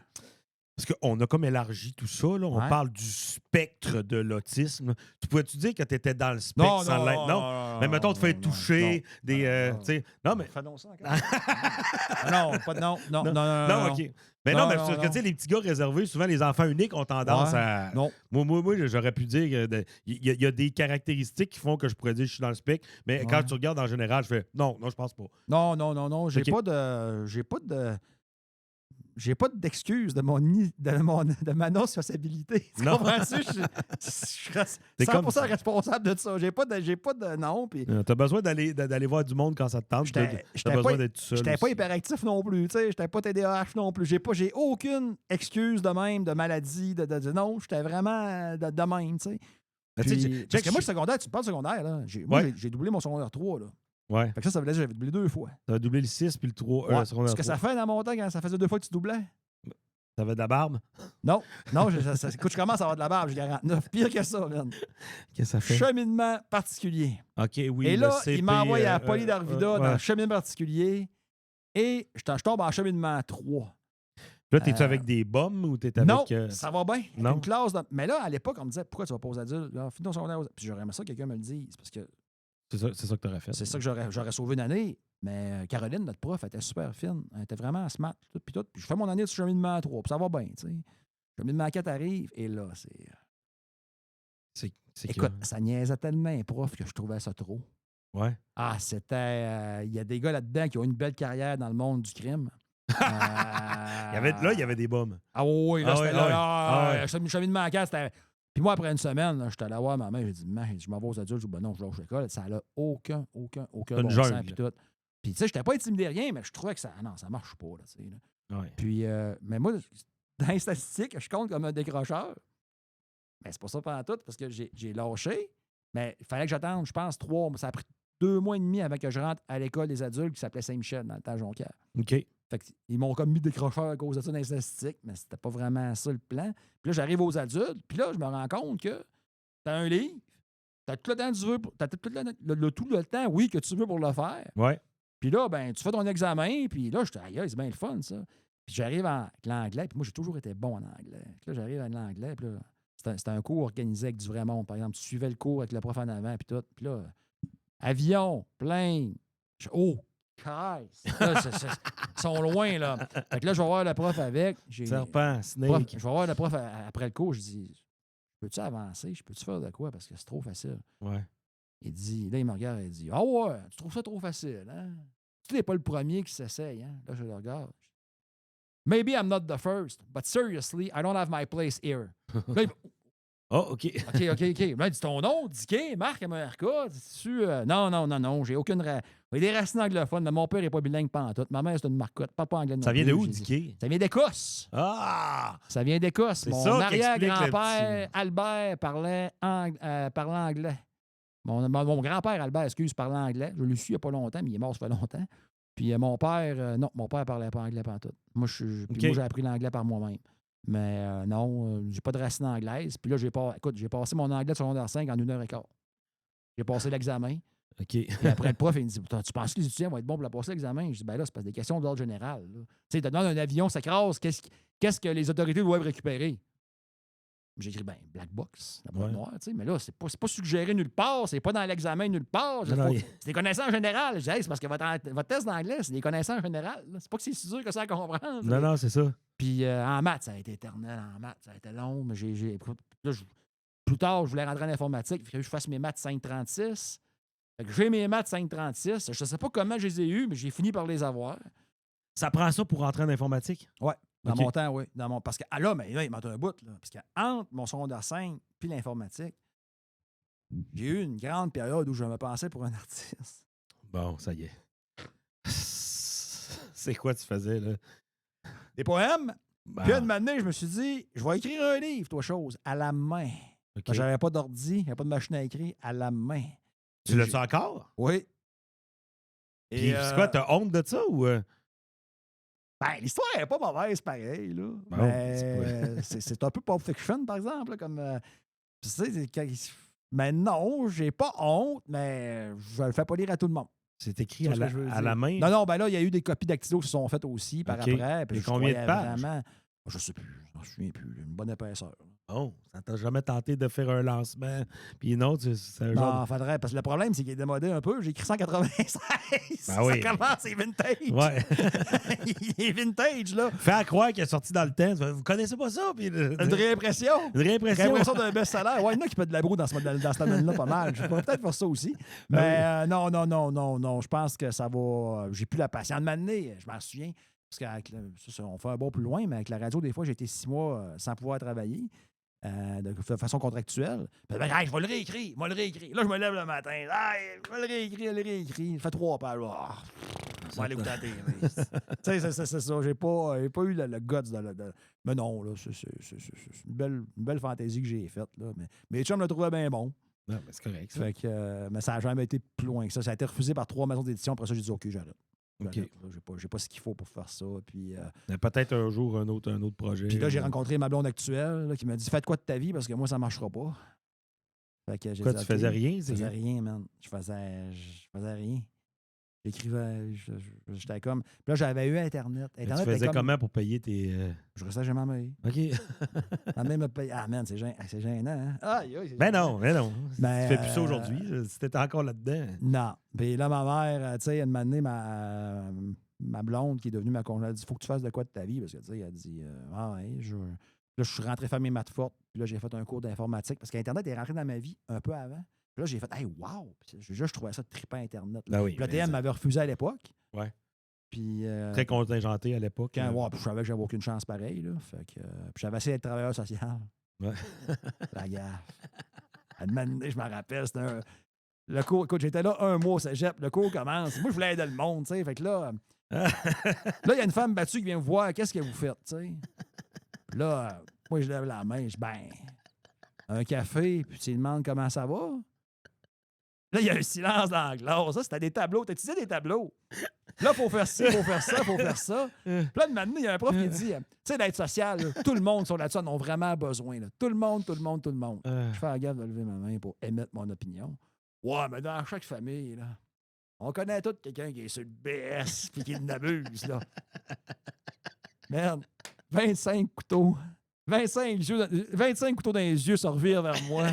[SPEAKER 1] parce qu'on a comme élargi tout ça. Là. On
[SPEAKER 2] Ouais.
[SPEAKER 1] parle du spectre de l'autisme. Tu pouvais-tu dire que tu étais dans le spectre sans l'être? Non. Mais mettons, te faire toucher, des. Tu sais, non, mais.
[SPEAKER 2] Fais donc ça encore. non, pas de non.
[SPEAKER 1] Non, OK. Mais non, mais
[SPEAKER 2] non,
[SPEAKER 1] parce que, tu sais, les petits gars réservés, souvent, les enfants uniques ont tendance
[SPEAKER 2] Ouais.
[SPEAKER 1] à.
[SPEAKER 2] Non.
[SPEAKER 1] Moi, j'aurais pu dire il y a des caractéristiques qui font que je pourrais dire que je suis dans le spectre, mais
[SPEAKER 2] Ouais.
[SPEAKER 1] quand tu regardes en général, je fais non, je pense pas.
[SPEAKER 2] Non. J'ai
[SPEAKER 1] OK.
[SPEAKER 2] pas de. J'ai pas d'excuse de ma non-sociabilité. Tu
[SPEAKER 1] Non.
[SPEAKER 2] comprends-tu? Je reste
[SPEAKER 1] T'es
[SPEAKER 2] 100%
[SPEAKER 1] comme-
[SPEAKER 2] responsable de ça. J'ai pas de non. Puis
[SPEAKER 1] T'as besoin d'aller voir du monde quand ça te tente.
[SPEAKER 2] J'étais
[SPEAKER 1] T'as besoin
[SPEAKER 2] pas-
[SPEAKER 1] d'être tout seul.
[SPEAKER 2] j'étais pas
[SPEAKER 1] aussi.
[SPEAKER 2] hyperactif non plus. Tu sais, j'étais pas TDAH non plus. J'ai aucune excuse de même, de maladie. Non, j'étais vraiment de même. Tu sais.
[SPEAKER 1] Mais tu sais,
[SPEAKER 2] Puis-
[SPEAKER 1] check,
[SPEAKER 2] parce que moi, le secondaire, tu me parles de secondaire. Là.
[SPEAKER 1] Ouais.
[SPEAKER 2] J'ai doublé mon secondaire 3. Là.
[SPEAKER 1] Ouais.
[SPEAKER 2] Fait que ça veut dire que j'avais doublé 2 fois.
[SPEAKER 1] T'as doublé le 6 puis le 3.
[SPEAKER 2] Ouais.
[SPEAKER 1] secondaire
[SPEAKER 2] Ce que ça
[SPEAKER 1] 3.
[SPEAKER 2] fait dans mon temps quand ça faisait 2 fois que tu doublais.
[SPEAKER 1] T'avais de la barbe?
[SPEAKER 2] Non, écoute, je commence à avoir de la barbe, j'ai 49. Pire que ça, man.
[SPEAKER 1] Qu'est-ce que ça fait?
[SPEAKER 2] Cheminement particulier.
[SPEAKER 1] OK, oui.
[SPEAKER 2] Et là,
[SPEAKER 1] le CP,
[SPEAKER 2] il m'envoie à Poly d'Arvida dans le
[SPEAKER 1] ouais.
[SPEAKER 2] cheminement particulier et je tombe en cheminement 3.
[SPEAKER 1] Là, t'es-tu avec des bums ou t'es avec...
[SPEAKER 2] Non, ça va bien.
[SPEAKER 1] Non.
[SPEAKER 2] Une classe mais là, à l'époque, on me disait, pourquoi tu vas pas aux adultes? Finis ton secondaire. Puis j'aurais aimé ça que quelqu'un me le dise, parce que
[SPEAKER 1] C'est ça que t'aurais fait.
[SPEAKER 2] c'est ça que j'aurais sauvé une année. Mais Caroline, notre prof, elle était super fine. Elle était vraiment smart. Puis je fais mon année de cheminement 3, puis ça va bien, tu sais. Cheminement 4 arrive, et là,
[SPEAKER 1] C'est
[SPEAKER 2] écoute, ça niaisait tellement un prof que je trouvais ça trop.
[SPEAKER 1] Ouais.
[SPEAKER 2] Ah, c'était... Il y a des gars là-dedans qui ont une belle carrière dans le monde du crime.
[SPEAKER 1] Il y avait des bums.
[SPEAKER 2] Ah oui, là,
[SPEAKER 1] Ah
[SPEAKER 2] c'était
[SPEAKER 1] ouais,
[SPEAKER 2] là.
[SPEAKER 1] ah ouais.
[SPEAKER 2] Cheminement 4, c'était... Puis moi, après une semaine, là, j'étais allé voir ma mère, j'ai dit, maman, je m'en vais aux adultes. Je dis, ben non, je lâche l'école. Ça n'a aucun
[SPEAKER 1] Une
[SPEAKER 2] bon
[SPEAKER 1] jungle.
[SPEAKER 2] sens. Puis tout. Puis, tu sais, je n'étais pas intimidé rien, mais je trouvais que ça. Non, ça marche pas, là, tu sais. Là.
[SPEAKER 1] Ouais.
[SPEAKER 2] Puis, mais moi, dans les statistiques, je compte comme un décrocheur. Mais c'est pas ça pendant tout, parce que j'ai lâché. Mais il fallait que j'attende, je pense, 3 mois. Ça a pris 2 mois et demi avant que je rentre à l'école des adultes qui s'appelait Saint-Michel, dans le temps à Jonquière.
[SPEAKER 1] OK.
[SPEAKER 2] Fait qu'ils m'ont comme mis décrocheur à cause de ça dans les statistiques, mais c'était pas vraiment ça le plan. Puis là, j'arrive aux adultes, puis là, je me rends compte que t'as un livre, t'as tout le temps que tu veux, t'as tout le temps, oui, que tu veux pour le faire.
[SPEAKER 1] Ouais.
[SPEAKER 2] Puis là, ben, tu fais ton examen, puis là, je te dis, c'est bien le fun, ça. Puis j'arrive avec l'anglais, puis moi, j'ai toujours été bon en anglais. Puis là, j'arrive avec l'anglais, puis là, c'était un cours organisé avec du vrai monde. Par exemple, tu suivais le cours avec le prof en avant, puis tout. Puis là, avion, plane, oh, Christ! Là, ils sont loin, là. Fait que là, je vais voir le prof avec.
[SPEAKER 1] Serpent,
[SPEAKER 2] Prof,
[SPEAKER 1] snake.
[SPEAKER 2] je vais voir le prof après le cours. Je dis, peux-tu avancer? Je peux-tu faire de quoi? Parce que c'est trop facile.
[SPEAKER 1] Ouais.
[SPEAKER 2] Il dit, là, il me regarde et il dit, ah ouais, tu trouves ça trop facile, hein? Tu n'es pas le premier qui s'essaye, hein? Là, je le regarde. Maybe I'm not the first, but seriously, I don't have my place here. Là,
[SPEAKER 1] Oh, OK.
[SPEAKER 2] OK. Là, il dit ton nom, Dicky, Marc, MRK. Dis-tu, non, j'ai aucune. Il y a des racines anglophones, mais mon père n'est pas bilingue pantoute. Ma mère, c'est une marcotte. Parle pas anglais.
[SPEAKER 1] Ça vient de où, Dicky?
[SPEAKER 2] Ça vient d'Écosse.
[SPEAKER 1] Ah!
[SPEAKER 2] Ça vient d'Écosse.
[SPEAKER 1] C'est
[SPEAKER 2] Mon
[SPEAKER 1] ça qui explique
[SPEAKER 2] arrière-grand-père,
[SPEAKER 1] le petit-
[SPEAKER 2] Albert, parlait anglais. Mon grand-père, Albert, parlait anglais. Je l'ai su il n'y a pas longtemps, mais il est mort, ça fait longtemps. Puis mon père, non, mon père parlait pas anglais pantoute. Moi, j'ai appris l'anglais par moi-même. Mais non, j'ai pas de racines anglaises. Puis là, j'ai passé mon anglais de secondaire 5 en 1h15. J'ai passé l'examen.
[SPEAKER 1] OK.
[SPEAKER 2] Puis après, le prof, il me dit, tu penses que les étudiants vont être bons pour passer l'examen? Je dis, ben là, c'est parce que des questions d'ordre général. Tu sais, tu donnes un avion, ça crase, qu'est-ce que les autorités doivent récupérer? J'ai écrit, ben, black box, la boîte noire, tu sais, mais là, c'est pas suggéré nulle part, c'est pas dans l'examen nulle part. C'est des connaissances générales. Je dis, hey, c'est parce que votre test d'anglais, c'est des connaissances générales. C'est pas que c'est si dur que ça à comprendre.
[SPEAKER 1] Non, c'est ça.
[SPEAKER 2] Puis en maths, ça a été éternel. En maths, ça a été long, mais plus tard, je voulais rentrer en informatique, il fallait que je fasse mes maths 536. Fait que j'ai mes maths 536. Je ne sais pas comment je les ai eus, mais j'ai fini par les avoir.
[SPEAKER 1] Ça prend ça pour rentrer en informatique?
[SPEAKER 2] Ouais. Dans
[SPEAKER 1] OK.
[SPEAKER 2] mon temps, oui. Parce que là, il m'a un bout. Là, parce qu'entre mon secondaire 5 et l'informatique, j'ai eu une grande période où je me pensais pour un artiste.
[SPEAKER 1] Bon, ça y est. C'est quoi tu faisais, là?
[SPEAKER 2] Des poèmes.
[SPEAKER 1] Bah.
[SPEAKER 2] Puis une année, je me suis dit, je vais écrire un livre, toi, chose, à la main.
[SPEAKER 1] OK.
[SPEAKER 2] J'avais pas d'ordi, j'avais pas de machine à écrire, à la main.
[SPEAKER 1] Tu l'as-tu encore?
[SPEAKER 2] Oui.
[SPEAKER 1] Puis c'est quoi, t'as honte de ça ou...
[SPEAKER 2] Ben, l'histoire n'est pas mauvaise, pareil, là.
[SPEAKER 1] Bon,
[SPEAKER 2] mais c'est un peu Pulp Fiction, par exemple, là, comme... tu sais, mais non, j'ai pas honte, mais je le fais pas lire à tout le monde.
[SPEAKER 1] C'est écrit à la main?
[SPEAKER 2] Non, ben là, il y a eu des copies dactylo qui se sont faites aussi par après.
[SPEAKER 1] Et combien de pages?
[SPEAKER 2] Vraiment, je sais plus, je m'en souviens plus. Une bonne épaisseur.
[SPEAKER 1] Oh, ça t'a jamais tenté de faire un lancement? Puis non, c'est un
[SPEAKER 2] Non,
[SPEAKER 1] genre...
[SPEAKER 2] faudrait, parce que le problème, c'est qu'il est démodé un peu. J'ai écrit 196.
[SPEAKER 1] Ben oui.
[SPEAKER 2] Ça commence, c'est vintage.
[SPEAKER 1] Ouais.
[SPEAKER 2] Il est vintage, là.
[SPEAKER 1] Faire croire qu'il est sorti dans le temps. Vous connaissez pas ça? Puis
[SPEAKER 2] Une réimpression.
[SPEAKER 1] Une réimpression.
[SPEAKER 2] Réimpression d'un best-seller. Ouais, il y en a qui peut de la broue dans ce domaine-là pas mal. Je pourrais peut-être faire ça aussi. Mais non. Je pense que ça va... j'ai plus la patience. De m'amener, je m'en souviens. Parce qu'on fait un bon plus loin, mais avec la radio, des fois, j'ai été 6 mois sans pouvoir travailler. De façon contractuelle. Puis, je vais le réécrire. Là, je me lève le matin. Je vais le réécrire. Je fais 3 pages. Je vais aller écouter la télé. Tu sais, c'est ça. J'ai pas eu le guts de... Mais non, là, c'est une belle fantaisie que j'ai faite. Là. Mais mes chums le trouvaient bien bon.
[SPEAKER 1] Non, mais c'est correct. Ça.
[SPEAKER 2] Fait que, mais ça n'a jamais été plus loin que ça. Ça a été refusé par 3 maisons d'édition. Après ça, j'ai dit OK, j'arrête.
[SPEAKER 1] OK.
[SPEAKER 2] J'ai pas ce qu'il faut pour faire ça. Puis,
[SPEAKER 1] Mais peut-être un jour, un autre projet.
[SPEAKER 2] puis là, j'ai rencontré ma blonde actuelle là, qui m'a dit fais de quoi de ta vie parce que moi, ça marchera pas. Fait que j'ai
[SPEAKER 1] Quoi,
[SPEAKER 2] dit,
[SPEAKER 1] tu
[SPEAKER 2] OK.
[SPEAKER 1] faisais rien?
[SPEAKER 2] Je faisais rien, man. Je faisais rien. J'écrivais, j'étais comme. Puis là, j'avais eu Internet.
[SPEAKER 1] Mais tu
[SPEAKER 2] Internet
[SPEAKER 1] faisais
[SPEAKER 2] était comme.
[SPEAKER 1] comment pour payer tes.
[SPEAKER 2] Je restais chez ma mère.
[SPEAKER 1] OK.
[SPEAKER 2] Ma mère me paye. Ah, man, c'est gênant, hein? Aïe, aïe, c'est
[SPEAKER 1] Ben
[SPEAKER 2] gênant.
[SPEAKER 1] non, ben non.
[SPEAKER 2] Ben,
[SPEAKER 1] Tu fais plus ça aujourd'hui. Si t'étais encore là-dedans.
[SPEAKER 2] Non. Puis là, ma mère, tu sais, elle m'a donné ma blonde qui est devenue ma conjointe. Elle dit faut que tu fasses de quoi de ta vie? Parce que, tu sais, elle dit ah, ouais, là, je suis rentré faire mes maths fortes. Puis là, j'ai fait un cours d'informatique parce qu'Internet est rentré dans ma vie un peu avant. Puis là, j'ai fait hey, wow! Puis je trouvais ça trippant Internet.
[SPEAKER 1] Ben oui.
[SPEAKER 2] Puis
[SPEAKER 1] mais
[SPEAKER 2] l'ATM m'avait refusé à l'époque.
[SPEAKER 1] Ouais.
[SPEAKER 2] Puis.
[SPEAKER 1] Très contingenté à l'époque.
[SPEAKER 2] Quand, ouais, puis je savais que j'avais aucune chance pareille. Là, fait que, puis j'avais essayé d'être travailleur social.
[SPEAKER 1] Ouais.
[SPEAKER 2] La gaffe. À un moment donné, je me rappelle, c'était le cours. Écoute, j'étais là un mois au cégep. Le cours commence. Moi, je voulais aider le monde, tu sais. Fait que là, il y a une femme battue qui vient me voir. Qu'est-ce que vous faites, tu sais? Puis là, moi, je lève la main. Je dis, ben, un café. Puis tu lui demandes comment ça va. Là, il y a un silence dans la classe. Ça, c'était des tableaux. T'as utilisé des tableaux. Là, il faut faire ci, il faut faire ça, il faut faire ça. Puis là, maintenant, il y a un prof qui dit, tu sais, l'aide sociale, là, tout le monde sur là-dessus en ont vraiment besoin. Là. Tout le monde. Je fais la gaffe de lever ma main pour émettre mon opinion. Ouais, mais dans chaque famille, là, on connaît tous quelqu'un qui est sur le BS et qui l'abuse, là. Merde, 25 couteaux. 25 couteaux dans les yeux se revirent vers moi.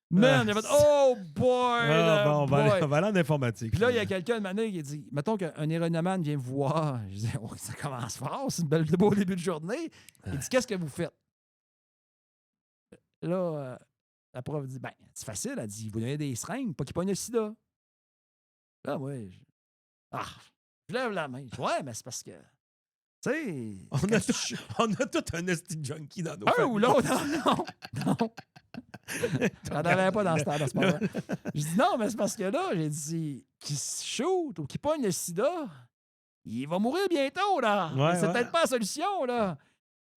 [SPEAKER 2] Man, il a fait oh boy!
[SPEAKER 1] Ah, bon, on va
[SPEAKER 2] boy.
[SPEAKER 1] aller en informatique.
[SPEAKER 2] Puis là, il y a quelqu'un de manière qui dit mettons qu'un héroïnomane vient me voir. Je dis oh, ça commence fort, c'est un beau début de journée. Il dit qu'est-ce que vous faites? Là, la prof dit ben, c'est facile. Elle dit vous donnez des seringues, pas qu'il pogne le sida. Là, ouais. Je lève la main. Je dis, ouais, mais c'est parce que. Tu sais.
[SPEAKER 1] On a tout un esti junkie dans nos
[SPEAKER 2] Un
[SPEAKER 1] familles.
[SPEAKER 2] ou l'autre, non. J'en avais pas dans ce temps-là, c'est pas vrai. Je dis non, mais c'est parce que là, j'ai dit qu'il se shoot ou qu'il pogne le sida, il va mourir bientôt, là.
[SPEAKER 1] Ouais,
[SPEAKER 2] C'est
[SPEAKER 1] ouais.
[SPEAKER 2] peut-être pas la solution, là.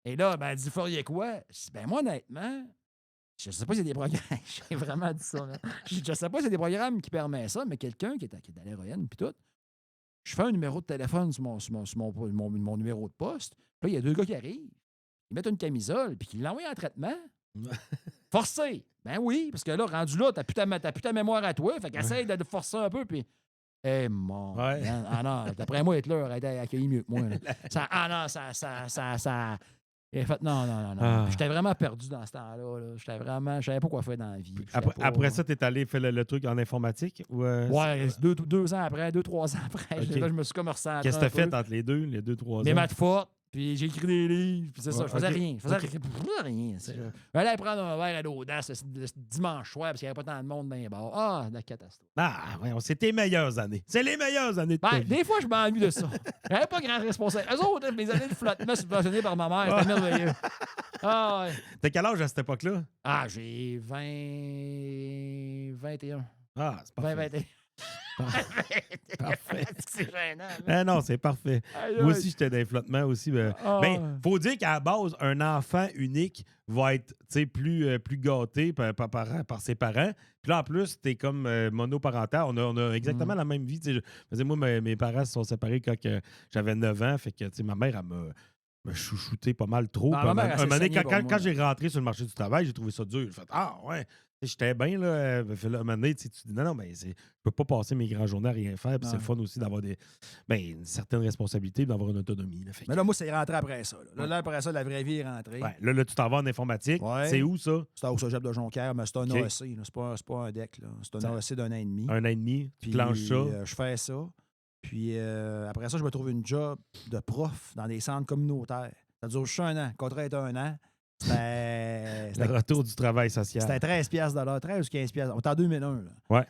[SPEAKER 2] Et là, ben, elle dit, feriez quoi? Je dis, ben, moi, honnêtement, je sais pas s'il y a des programmes. J'ai vraiment dit ça, là. Je sais pas s'il y a des programmes qui permettent ça, mais quelqu'un qui est dans l'héroïne, puis tout, je fais un numéro de téléphone sur mon numéro de poste. Puis là, il y a 2 gars qui arrivent. Ils mettent une camisole, puis ils l'envoient en traitement. Forcé. Ben oui, parce que là, rendu là, t'as plus ta mémoire à toi. Fait qu'essaye de forcer un peu, puis. Eh, mon.
[SPEAKER 1] Ouais.
[SPEAKER 2] Man. Ah non, d'après moi, Hitler aurait été accueilli mieux que moi. Là. Ça. Il a fait non.
[SPEAKER 1] Ah.
[SPEAKER 2] J'étais vraiment perdu dans ce temps-là. Là. Je savais pas quoi faire dans la vie.
[SPEAKER 1] Après ça, t'es allé faire le truc en informatique? Ou,
[SPEAKER 2] Ouais, 2 ans après, 2-3 ans après.
[SPEAKER 1] Ok.
[SPEAKER 2] Là, je me suis comme ressenti.
[SPEAKER 1] Qu'est-ce que t'as fait entre les 2-3 ans?
[SPEAKER 2] Mes maths fortes, puis j'ai écrit des livres, puis c'est ça.
[SPEAKER 1] Ouais,
[SPEAKER 2] Je faisais
[SPEAKER 1] ok.
[SPEAKER 2] rien. Je faisais rien. J'allais prendre un verre à l'audace le dimanche soir, parce qu'il n'y avait pas tant de monde dans les bars. Ah, la catastrophe.
[SPEAKER 1] Ah, ouais, c'est tes meilleures années. C'est les meilleures années de ta
[SPEAKER 2] Ben,
[SPEAKER 1] vie.
[SPEAKER 2] des fois, je m'ennuie de ça. J'avais pas grand responsable. Eux autres, mes années de flottement subventionnées par ma mère, c'était merveilleux. Ah, ouais.
[SPEAKER 1] T'as quel âge à cette époque-là?
[SPEAKER 2] Ah, j'ai 21.
[SPEAKER 1] Ah, c'est parfait.
[SPEAKER 2] 21.
[SPEAKER 1] Parfait.
[SPEAKER 2] C'est gênant.
[SPEAKER 1] Ah non, c'est parfait. Moi aussi, j'étais dans les flottements aussi. Ben, faut dire qu'à la base, un enfant unique va être plus gâté par ses parents. Puis là, en plus, t'es comme monoparental. On a exactement la même vie. Moi, mes parents se sont séparés quand j'avais 9 ans. Fait que ma mère, elle m'a chouchouté pas mal trop.
[SPEAKER 2] Ah, ma mère, elle s'est saignée pour moi.
[SPEAKER 1] Quand j'ai rentré sur le marché du travail, j'ai trouvé ça dur. J'ai fait ah ouais. J'étais bien, là. À un moment donné, tu dis non, mais je peux pas passer mes grandes journées à rien faire. Puis c'est le fun aussi d'avoir une certaine responsabilité, d'avoir une autonomie. Là.
[SPEAKER 2] Mais là, moi, c'est rentré après ça. Là, après ça, la vraie vie est rentrée.
[SPEAKER 1] Ouais, là, tu t'en vas en informatique.
[SPEAKER 2] Ouais.
[SPEAKER 1] C'est où ça?
[SPEAKER 2] C'était au cégep de Jonquière, mais c'est un
[SPEAKER 1] OK.
[SPEAKER 2] AEC. C'est pas un DEC. Là. C'est un AEC d'1 an et demi.
[SPEAKER 1] 1 an et demi. Tu
[SPEAKER 2] Puis,
[SPEAKER 1] clenches ça.
[SPEAKER 2] je fais ça. Puis après ça, je me trouve une job de prof dans des centres communautaires. Ça dure juste 1 an. Le contrat est 1 an.
[SPEAKER 1] Le retour du travail social.
[SPEAKER 2] C'était 13 piastres de l'heure, 13 ou 15 piastres. On était en 2001. Là.
[SPEAKER 1] Ouais.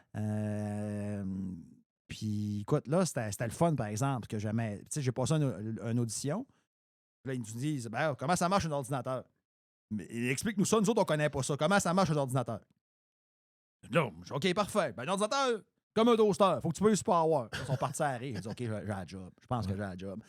[SPEAKER 2] Puis, écoute, là, c'était le fun, par exemple, parce que jamais. Tu sais, j'ai passé une audition. Puis là, ils nous disent ben, comment ça marche un ordinateur? Mais explique-nous ça, nous autres, on connaît pas ça. Comment ça marche un ordinateur? Là, je dis, OK, parfait. Ben, un ordinateur, comme un toaster, faut que tu puisses pas avoir. Ils sont partis à rire. Ils disent OK, j'ai la job. Je pense que j'ai la job.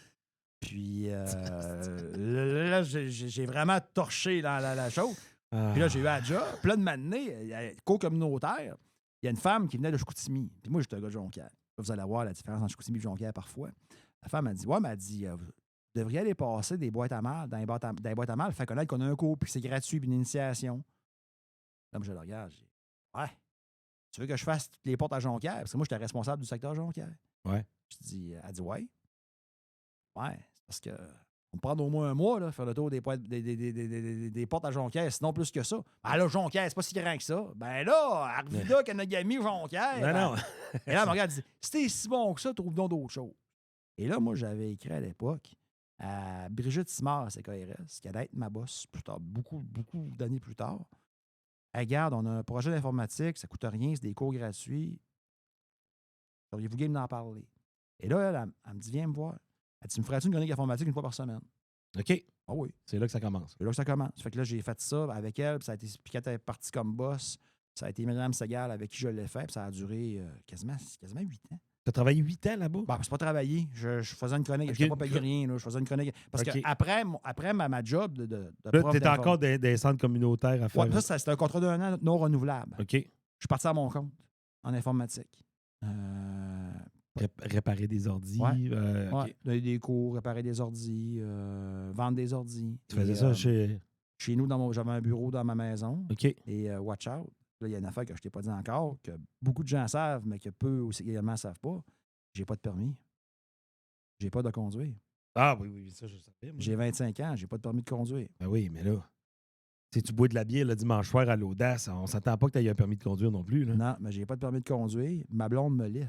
[SPEAKER 2] Puis là, j'ai vraiment torché la chose. Puis là, j'ai eu la job. Puis là, de m'amener, cours communautaire, il y a une femme qui venait de Chicoutimi. Puis moi, j'étais un gars de Jonquière. Vous allez voir la différence entre Chicoutimi et Jonquière parfois. La femme m'a dit, ouais, mais elle dit, vous devriez aller passer des boîtes à mal, dans les boîtes à mal, faire connaître qu'on a un cours, puis c'est gratuit, puis une initiation. Là, moi, je le regarde, je dis, ouais, tu veux que je fasse toutes les portes à Jonquière? Parce que moi, j'étais responsable du secteur Jonquière.
[SPEAKER 1] Ouais.
[SPEAKER 2] Je dis, elle dit, ouais. Ouais, c'est parce que on me prend au moins un mois, là, faire le tour des portes à Jonquière, sinon plus que ça. Ben là, Jonquière, c'est pas si grand que ça. Ben là, Arvida, Kanagami, Jonquière.
[SPEAKER 1] Non, non.
[SPEAKER 2] Et là, elle me regarde, elle dit, si t'es si bon que ça, trouve donc d'autres choses. Et là, moi, j'avais écrit à l'époque à Brigitte Simard à CKRS, qui allait être ma boss plus tard, beaucoup d'années plus tard. Elle regarde, on a un projet d'informatique, ça coûte rien, c'est des cours gratuits. Auriez-vous game d'en parler? Et là, elle me dit, viens me voir. Elle dit, tu me ferais-tu une chronique informatique une fois par semaine?
[SPEAKER 1] OK.
[SPEAKER 2] Ah oui.
[SPEAKER 1] C'est là que ça commence.
[SPEAKER 2] C'est là que ça commence. Fait que là, j'ai fait ça avec elle, puis ça a été, puis quand elle est partie comme boss, ça a été Myriam Segal avec qui je l'ai fait, puis ça a duré quasiment 8 ans.
[SPEAKER 1] Tu as travaillé 8 ans là-bas?
[SPEAKER 2] Bah, c'est pas travailler. Je faisais une chronique.
[SPEAKER 1] OK.
[SPEAKER 2] Je n'étais pas payé rien. Là. Je faisais une chronique. Parce
[SPEAKER 1] OK.
[SPEAKER 2] qu'après ma job de
[SPEAKER 1] Là,
[SPEAKER 2] prof
[SPEAKER 1] tu étais encore des centres communautaires à faire.
[SPEAKER 2] Ouais, ça, c'était un contrat d'1 an non renouvelable.
[SPEAKER 1] OK.
[SPEAKER 2] Je suis parti à mon compte en informatique.
[SPEAKER 1] Réparer des ordis.
[SPEAKER 2] Ouais.
[SPEAKER 1] OK.
[SPEAKER 2] Donner des cours, réparer des ordis, vendre des ordis.
[SPEAKER 1] Tu faisais ça chez.
[SPEAKER 2] Chez nous, j'avais un bureau dans ma maison.
[SPEAKER 1] OK.
[SPEAKER 2] Et watch out. Là, il y a une affaire que je ne t'ai pas dit encore, que beaucoup de gens savent, mais que peu aussi également ne savent pas. J'ai pas de permis. J'ai pas de conduire.
[SPEAKER 1] Ah oui, ça, je savais. Moi.
[SPEAKER 2] J'ai 25 ans, j'ai pas de permis de conduire.
[SPEAKER 1] Ben oui, mais là, si tu bois de la bière le dimanche soir à l'Audace, on s'attend pas que tu aies un permis de conduire non plus. Là.
[SPEAKER 2] Non, mais j'ai pas de permis de conduire. Ma blonde me lift.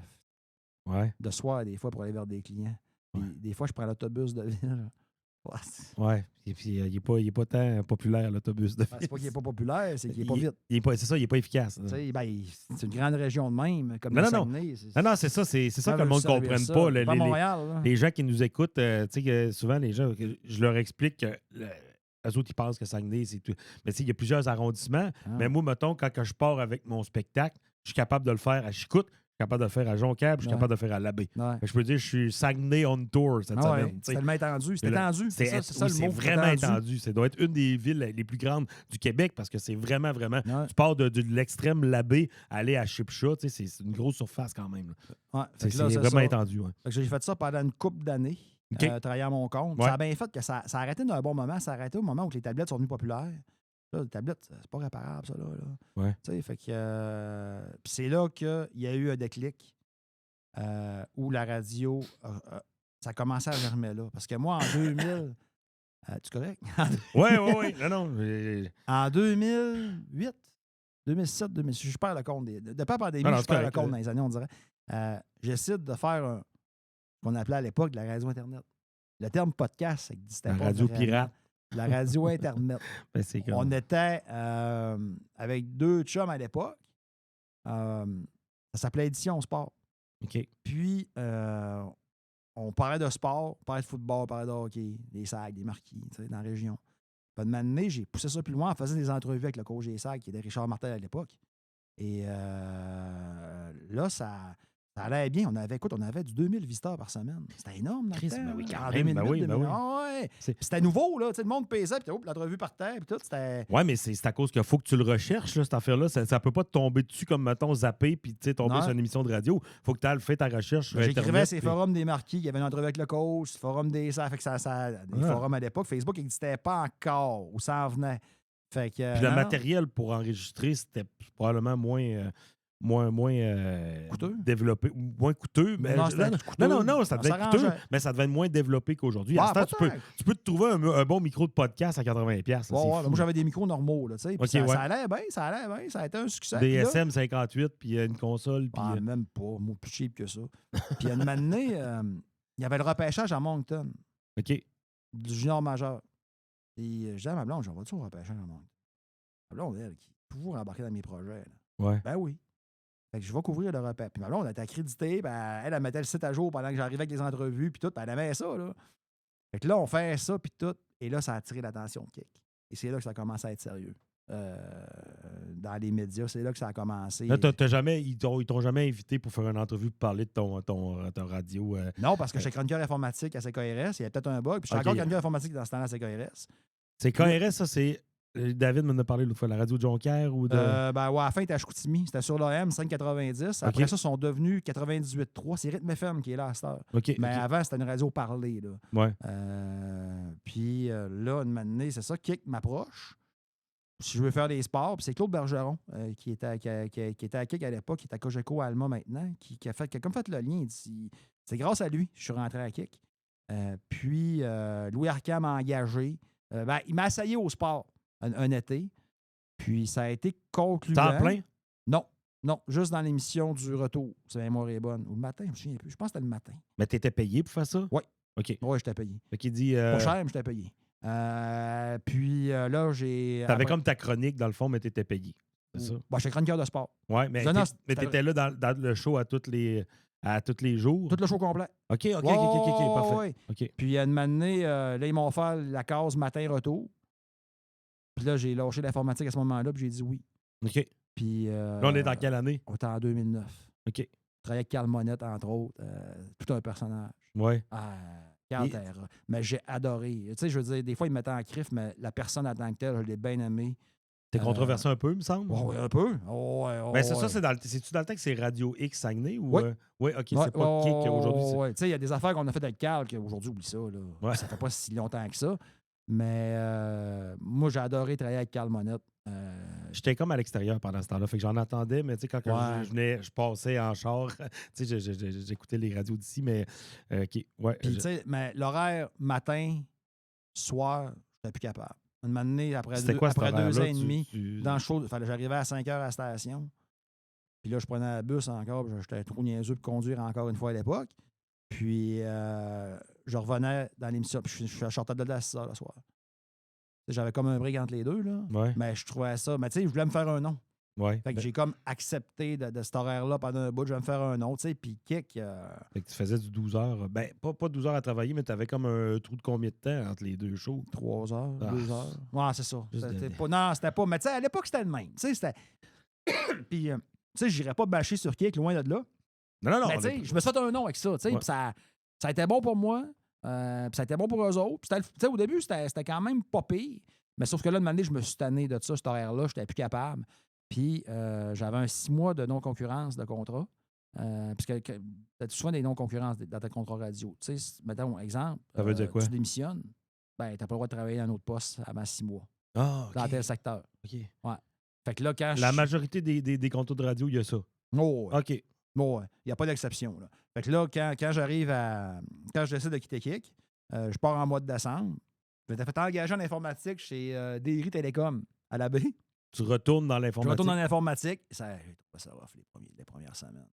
[SPEAKER 1] Ouais.
[SPEAKER 2] De soir, des fois, pour aller vers des clients. Puis, des fois, je prends l'autobus de ville.
[SPEAKER 1] Ouais. Et puis, il n'est pas tant populaire, l'autobus de ville.
[SPEAKER 2] C'est pas qu'il n'est pas populaire, c'est qu'il n'est pas vite.
[SPEAKER 1] C'est ça, il n'est pas efficace.
[SPEAKER 2] C'est une grande région de même, comme
[SPEAKER 1] non,
[SPEAKER 2] le
[SPEAKER 1] non,
[SPEAKER 2] Saguenay.
[SPEAKER 1] Non, c'est ça que le monde ne comprenne pas.
[SPEAKER 2] Pas Montréal.
[SPEAKER 1] Les gens qui nous écoutent, tu sais que souvent, les gens, je leur explique que eux autres, ils pensent que Saguenay, c'est tout. Mais il y a plusieurs arrondissements.
[SPEAKER 2] Ah.
[SPEAKER 1] Mais moi, mettons, quand je pars avec mon spectacle, je suis capable de le faire à Chicoute, je suis capable de le faire à Jonquière, puis je suis capable de le faire à Labbé.
[SPEAKER 2] Ouais.
[SPEAKER 1] Je peux dire, je suis Saguenay on tour cette semaine.
[SPEAKER 2] C'est tellement étendu. C'est étendu. C'est ça le mot.
[SPEAKER 1] C'est vraiment étendu. Ça doit être une des villes les plus grandes du Québec parce que c'est vraiment.
[SPEAKER 2] Ouais.
[SPEAKER 1] Tu pars de l'extrême Labbé à aller à Chipcha, c'est une grosse surface quand même.
[SPEAKER 2] Ouais.
[SPEAKER 1] C'est vraiment étendu. Ouais.
[SPEAKER 2] J'ai fait ça pendant une couple d'années, travaillant à mon compte.
[SPEAKER 1] Ouais.
[SPEAKER 2] Ça a bien fait que ça a arrêté d'un bon moment. Ça a arrêté au moment où les tablettes sont devenues populaires. Là, les tablettes, c'est pas réparable, ça. Là.
[SPEAKER 1] Ouais.
[SPEAKER 2] Fait que, puis c'est là qu'il y a eu un déclic où la radio, ça a commencé à germer là. Parce que moi, en 2000... tu correct?
[SPEAKER 1] Oui. Non.
[SPEAKER 2] En 2008, 2007, 2006, je perds le compte. Depuis la pandémie, je perds le compte dans les années, on dirait. J'essaie de faire ce qu'on appelait à l'époque de la radio Internet. Le terme podcast, ça n'existait pas.
[SPEAKER 1] La radio
[SPEAKER 2] vraiment.
[SPEAKER 1] pirate.
[SPEAKER 2] La radio Internet.
[SPEAKER 1] Ben,
[SPEAKER 2] On était avec 2 chums à l'époque. Ça s'appelait Édition Sport.
[SPEAKER 1] OK.
[SPEAKER 2] Puis, on parlait de sport, on parlait de football, on parlait de hockey, des sacs, des marquis, dans la région. Puis, de m'amener, j'ai poussé ça plus loin en faisant des entrevues avec le coach des sacs, qui était Richard Martel à l'époque. Et là, ça allait bien. On avait du 2000 visiteurs par semaine. C'était énorme.
[SPEAKER 1] Chris, ben oui, quand
[SPEAKER 2] en
[SPEAKER 1] même.
[SPEAKER 2] 2008,
[SPEAKER 1] Ben oui.
[SPEAKER 2] Ah ouais. C'était nouveau, là. Le monde pesait, puis l'entrevue partait, puis tout. C'était...
[SPEAKER 1] Ouais, mais c'est à cause qu'il faut que tu le recherches, là, cette affaire-là. Ça ne peut pas te tomber dessus comme, mettons, zapper puis tomber sur une émission de radio. Il faut que tu aies fait ta recherche.
[SPEAKER 2] J'écrivais ces forums des marquis. Il y avait une entrevue avec le coach, forum des sacs. Fait que des forums à l'époque. Facebook n'existait pas encore, ou ça en venait. Fait que,
[SPEAKER 1] puis le matériel pour enregistrer, c'était probablement moins
[SPEAKER 2] coûteux.
[SPEAKER 1] Développé, moins coûteux. Mais
[SPEAKER 2] non,
[SPEAKER 1] ça devait être coûteux, mais ça devait être moins développé qu'aujourd'hui. Tu peux te trouver un bon micro de podcast à 80$.
[SPEAKER 2] Moi, j'avais des micros normaux. Là, ça allait bien, ça a été un succès.
[SPEAKER 1] Des SM58, puis une console. Puis,
[SPEAKER 2] même pas, moi, plus cheap que ça. Puis une année, il y avait le repêchage à Moncton.
[SPEAKER 1] OK.
[SPEAKER 2] Du junior majeur. Et je disais à ma blonde, j'en vais-tu au repêchage à Moncton? Ma blonde, elle, qui est toujours embarquée dans mes projets. Là.
[SPEAKER 1] Ouais.
[SPEAKER 2] Ben oui. Fait que je vais couvrir le repère. Puis ma blonde, on était accrédité. Ben, elle mettait le site à jour pendant que j'arrivais avec les entrevues. Puis tout. Ben, elle aimait ça. Là. Fait que là, on fait ça. Puis tout. Et là, ça a attiré l'attention de Kik. Et c'est là que ça a commencé à être sérieux. Dans les médias, c'est là que ça a commencé.
[SPEAKER 1] Là, ils t'ont jamais invité pour faire une entrevue pour parler de ton radio.
[SPEAKER 2] Non, parce que j'étais chroniqueur informatique à CKRS. Il y avait peut-être un bug. Puis j'étais encore chroniqueur informatique dans ce temps-là à CKRS.
[SPEAKER 1] C'est KRS, ça, c'est David m'en a parlé l'autre fois, la radio de Jonquière ou de.
[SPEAKER 2] Ben, ouais, à la fin, il était à Chicoutimi. C'était sur l'AM 590. Après ça, ils sont devenus 98.3. C'est Rythme FM qui est là à cette heure.
[SPEAKER 1] OK.
[SPEAKER 2] Mais avant, c'était une radio parlée. Là.
[SPEAKER 1] Ouais.
[SPEAKER 2] Puis là, une matinée, c'est ça, Kik m'approche. Si je veux faire des sports, puis c'est Claude Bergeron qui était à Kik à l'époque, qui est à Cogeco Alma maintenant, qui a comme fait le lien. Il dit, c'est grâce à lui que je suis rentré à Kik. Puis Louis Arcand m'a engagé. Il m'a essayé au sport un été. Puis ça a été concluant.
[SPEAKER 1] Temps plein?
[SPEAKER 2] Non, juste dans l'émission du retour. C'est la mémoire est bonne. Ou le matin, je me souviens plus. Je pense que c'était le matin.
[SPEAKER 1] Mais t'étais payé pour faire ça?
[SPEAKER 2] Oui.
[SPEAKER 1] OK.
[SPEAKER 2] Oui, j'étais payé.
[SPEAKER 1] Fait qu'il dit.
[SPEAKER 2] Pas cher, mais j'étais payé. Puis là, j'ai.
[SPEAKER 1] T'avais comme ta chronique, dans le fond, mais t'étais payé. C'est ça?
[SPEAKER 2] Bon, j'étais chroniqueur de sport.
[SPEAKER 1] Oui, mais t'étais là dans le show à tous les jours?
[SPEAKER 2] Tout le show complet.
[SPEAKER 1] OK, parfait.
[SPEAKER 2] Ouais.
[SPEAKER 1] OK.
[SPEAKER 2] Puis une matinée, là, ils m'ont fait la case matin-retour. Puis là, j'ai lâché l'informatique à ce moment-là, puis j'ai dit oui.
[SPEAKER 1] OK.
[SPEAKER 2] Puis.
[SPEAKER 1] Là, on est dans quelle année?
[SPEAKER 2] On était en 2009.
[SPEAKER 1] OK.
[SPEAKER 2] Je travaillais avec Carl Monette, entre autres. Tout un personnage.
[SPEAKER 1] Oui.
[SPEAKER 2] Carl Terra. Mais j'ai adoré. Tu sais, je veux dire, des fois, il me mettait en crif, mais la personne en tant que telle, je l'ai bien aimé.
[SPEAKER 1] T'es controversé un peu, me semble?
[SPEAKER 2] Oui, un peu.
[SPEAKER 1] Ben, c'est ça, c'est-tu dans le temps que c'est Radio X Saguenay? Ou,
[SPEAKER 2] Oui.
[SPEAKER 1] Oui, OK, c'est pas Kik aujourd'hui.
[SPEAKER 2] Oui, tu sais, il y a des affaires qu'on a faites avec Carl qu'aujourd'hui, oublie ça. Là.
[SPEAKER 1] Ouais.
[SPEAKER 2] Ça fait pas si longtemps que ça. Mais moi, j'ai adoré travailler avec Carl Monette.
[SPEAKER 1] J'étais comme à l'extérieur pendant ce temps-là. Fait que j'en entendais, mais tu sais, quand je passais en char, tu sais, j'écoutais les radios d'ici, mais OK, ouais.
[SPEAKER 2] Puis, tu sais, mais l'horaire matin, soir, j'étais plus capable. Une matinée, après 2 ans et demi, dans le show, j'arrivais à 5 heures à la station. Puis là, je prenais le bus encore, j'étais trop niaiseux pour conduire encore une fois à l'époque. Puis, je revenais dans l'émission, puis je sortais de là à 6 heures le soir. J'avais comme un break entre les deux, là.
[SPEAKER 1] Ouais.
[SPEAKER 2] Mais je trouvais ça. Mais tu sais, je voulais me faire un nom.
[SPEAKER 1] Ouais.
[SPEAKER 2] Fait que j'ai comme accepté de cet horaire-là pendant un bout, je vais me faire un nom, tu sais. Puis Kik.
[SPEAKER 1] Fait que tu faisais du 12 heures. Ben, pas 12 heures à travailler, mais tu avais comme un trou de combien de temps entre les deux shows?
[SPEAKER 2] 3 heures, 2 heures. Ouais, c'est ça. Non, c'était pas. Mais tu sais, à l'époque, c'était le même. Tu sais, c'était. Puis, tu sais, j'irais pas bâcher sur Kik, loin de là.
[SPEAKER 1] Non.
[SPEAKER 2] Mais tu sais, je me suis fait un nom avec ça, tu sais. Puis ça a été bon pour moi. Puis ça a été bon pour eux autres. Tu sais, au début, c'était quand même pas pire. Mais sauf que là, de manière, je me suis tanné de ça, cet horaire-là. Je n'étais plus capable. Puis, j'avais un 6 mois de non-concurrence de contrat. Puisque tu as souvent des non-concurrences dans ta contrat radio. Tu sais, mettons, exemple,
[SPEAKER 1] ça veut dire quoi?
[SPEAKER 2] Tu démissionnes, ben, tu n'as pas le droit de travailler dans un autre poste avant 6 mois.
[SPEAKER 1] Ah, OK.
[SPEAKER 2] Dans tel secteur.
[SPEAKER 1] OK.
[SPEAKER 2] Ouais. Fait que là, quand
[SPEAKER 1] la majorité des contrats de radio, il y a ça.
[SPEAKER 2] Oh, ouais.
[SPEAKER 1] OK.
[SPEAKER 2] Bon, il n'y a pas d'exception. Là. Fait que là, quand j'arrive à. Quand je décide de quitter Kik, je pars en mois de décembre. Je m'étais fait engager en informatique chez Derry Télécom à la baie.
[SPEAKER 1] Tu retournes dans l'informatique.
[SPEAKER 2] Je retourne dans l'informatique. J'ai trouvé ça rough les premières semaines.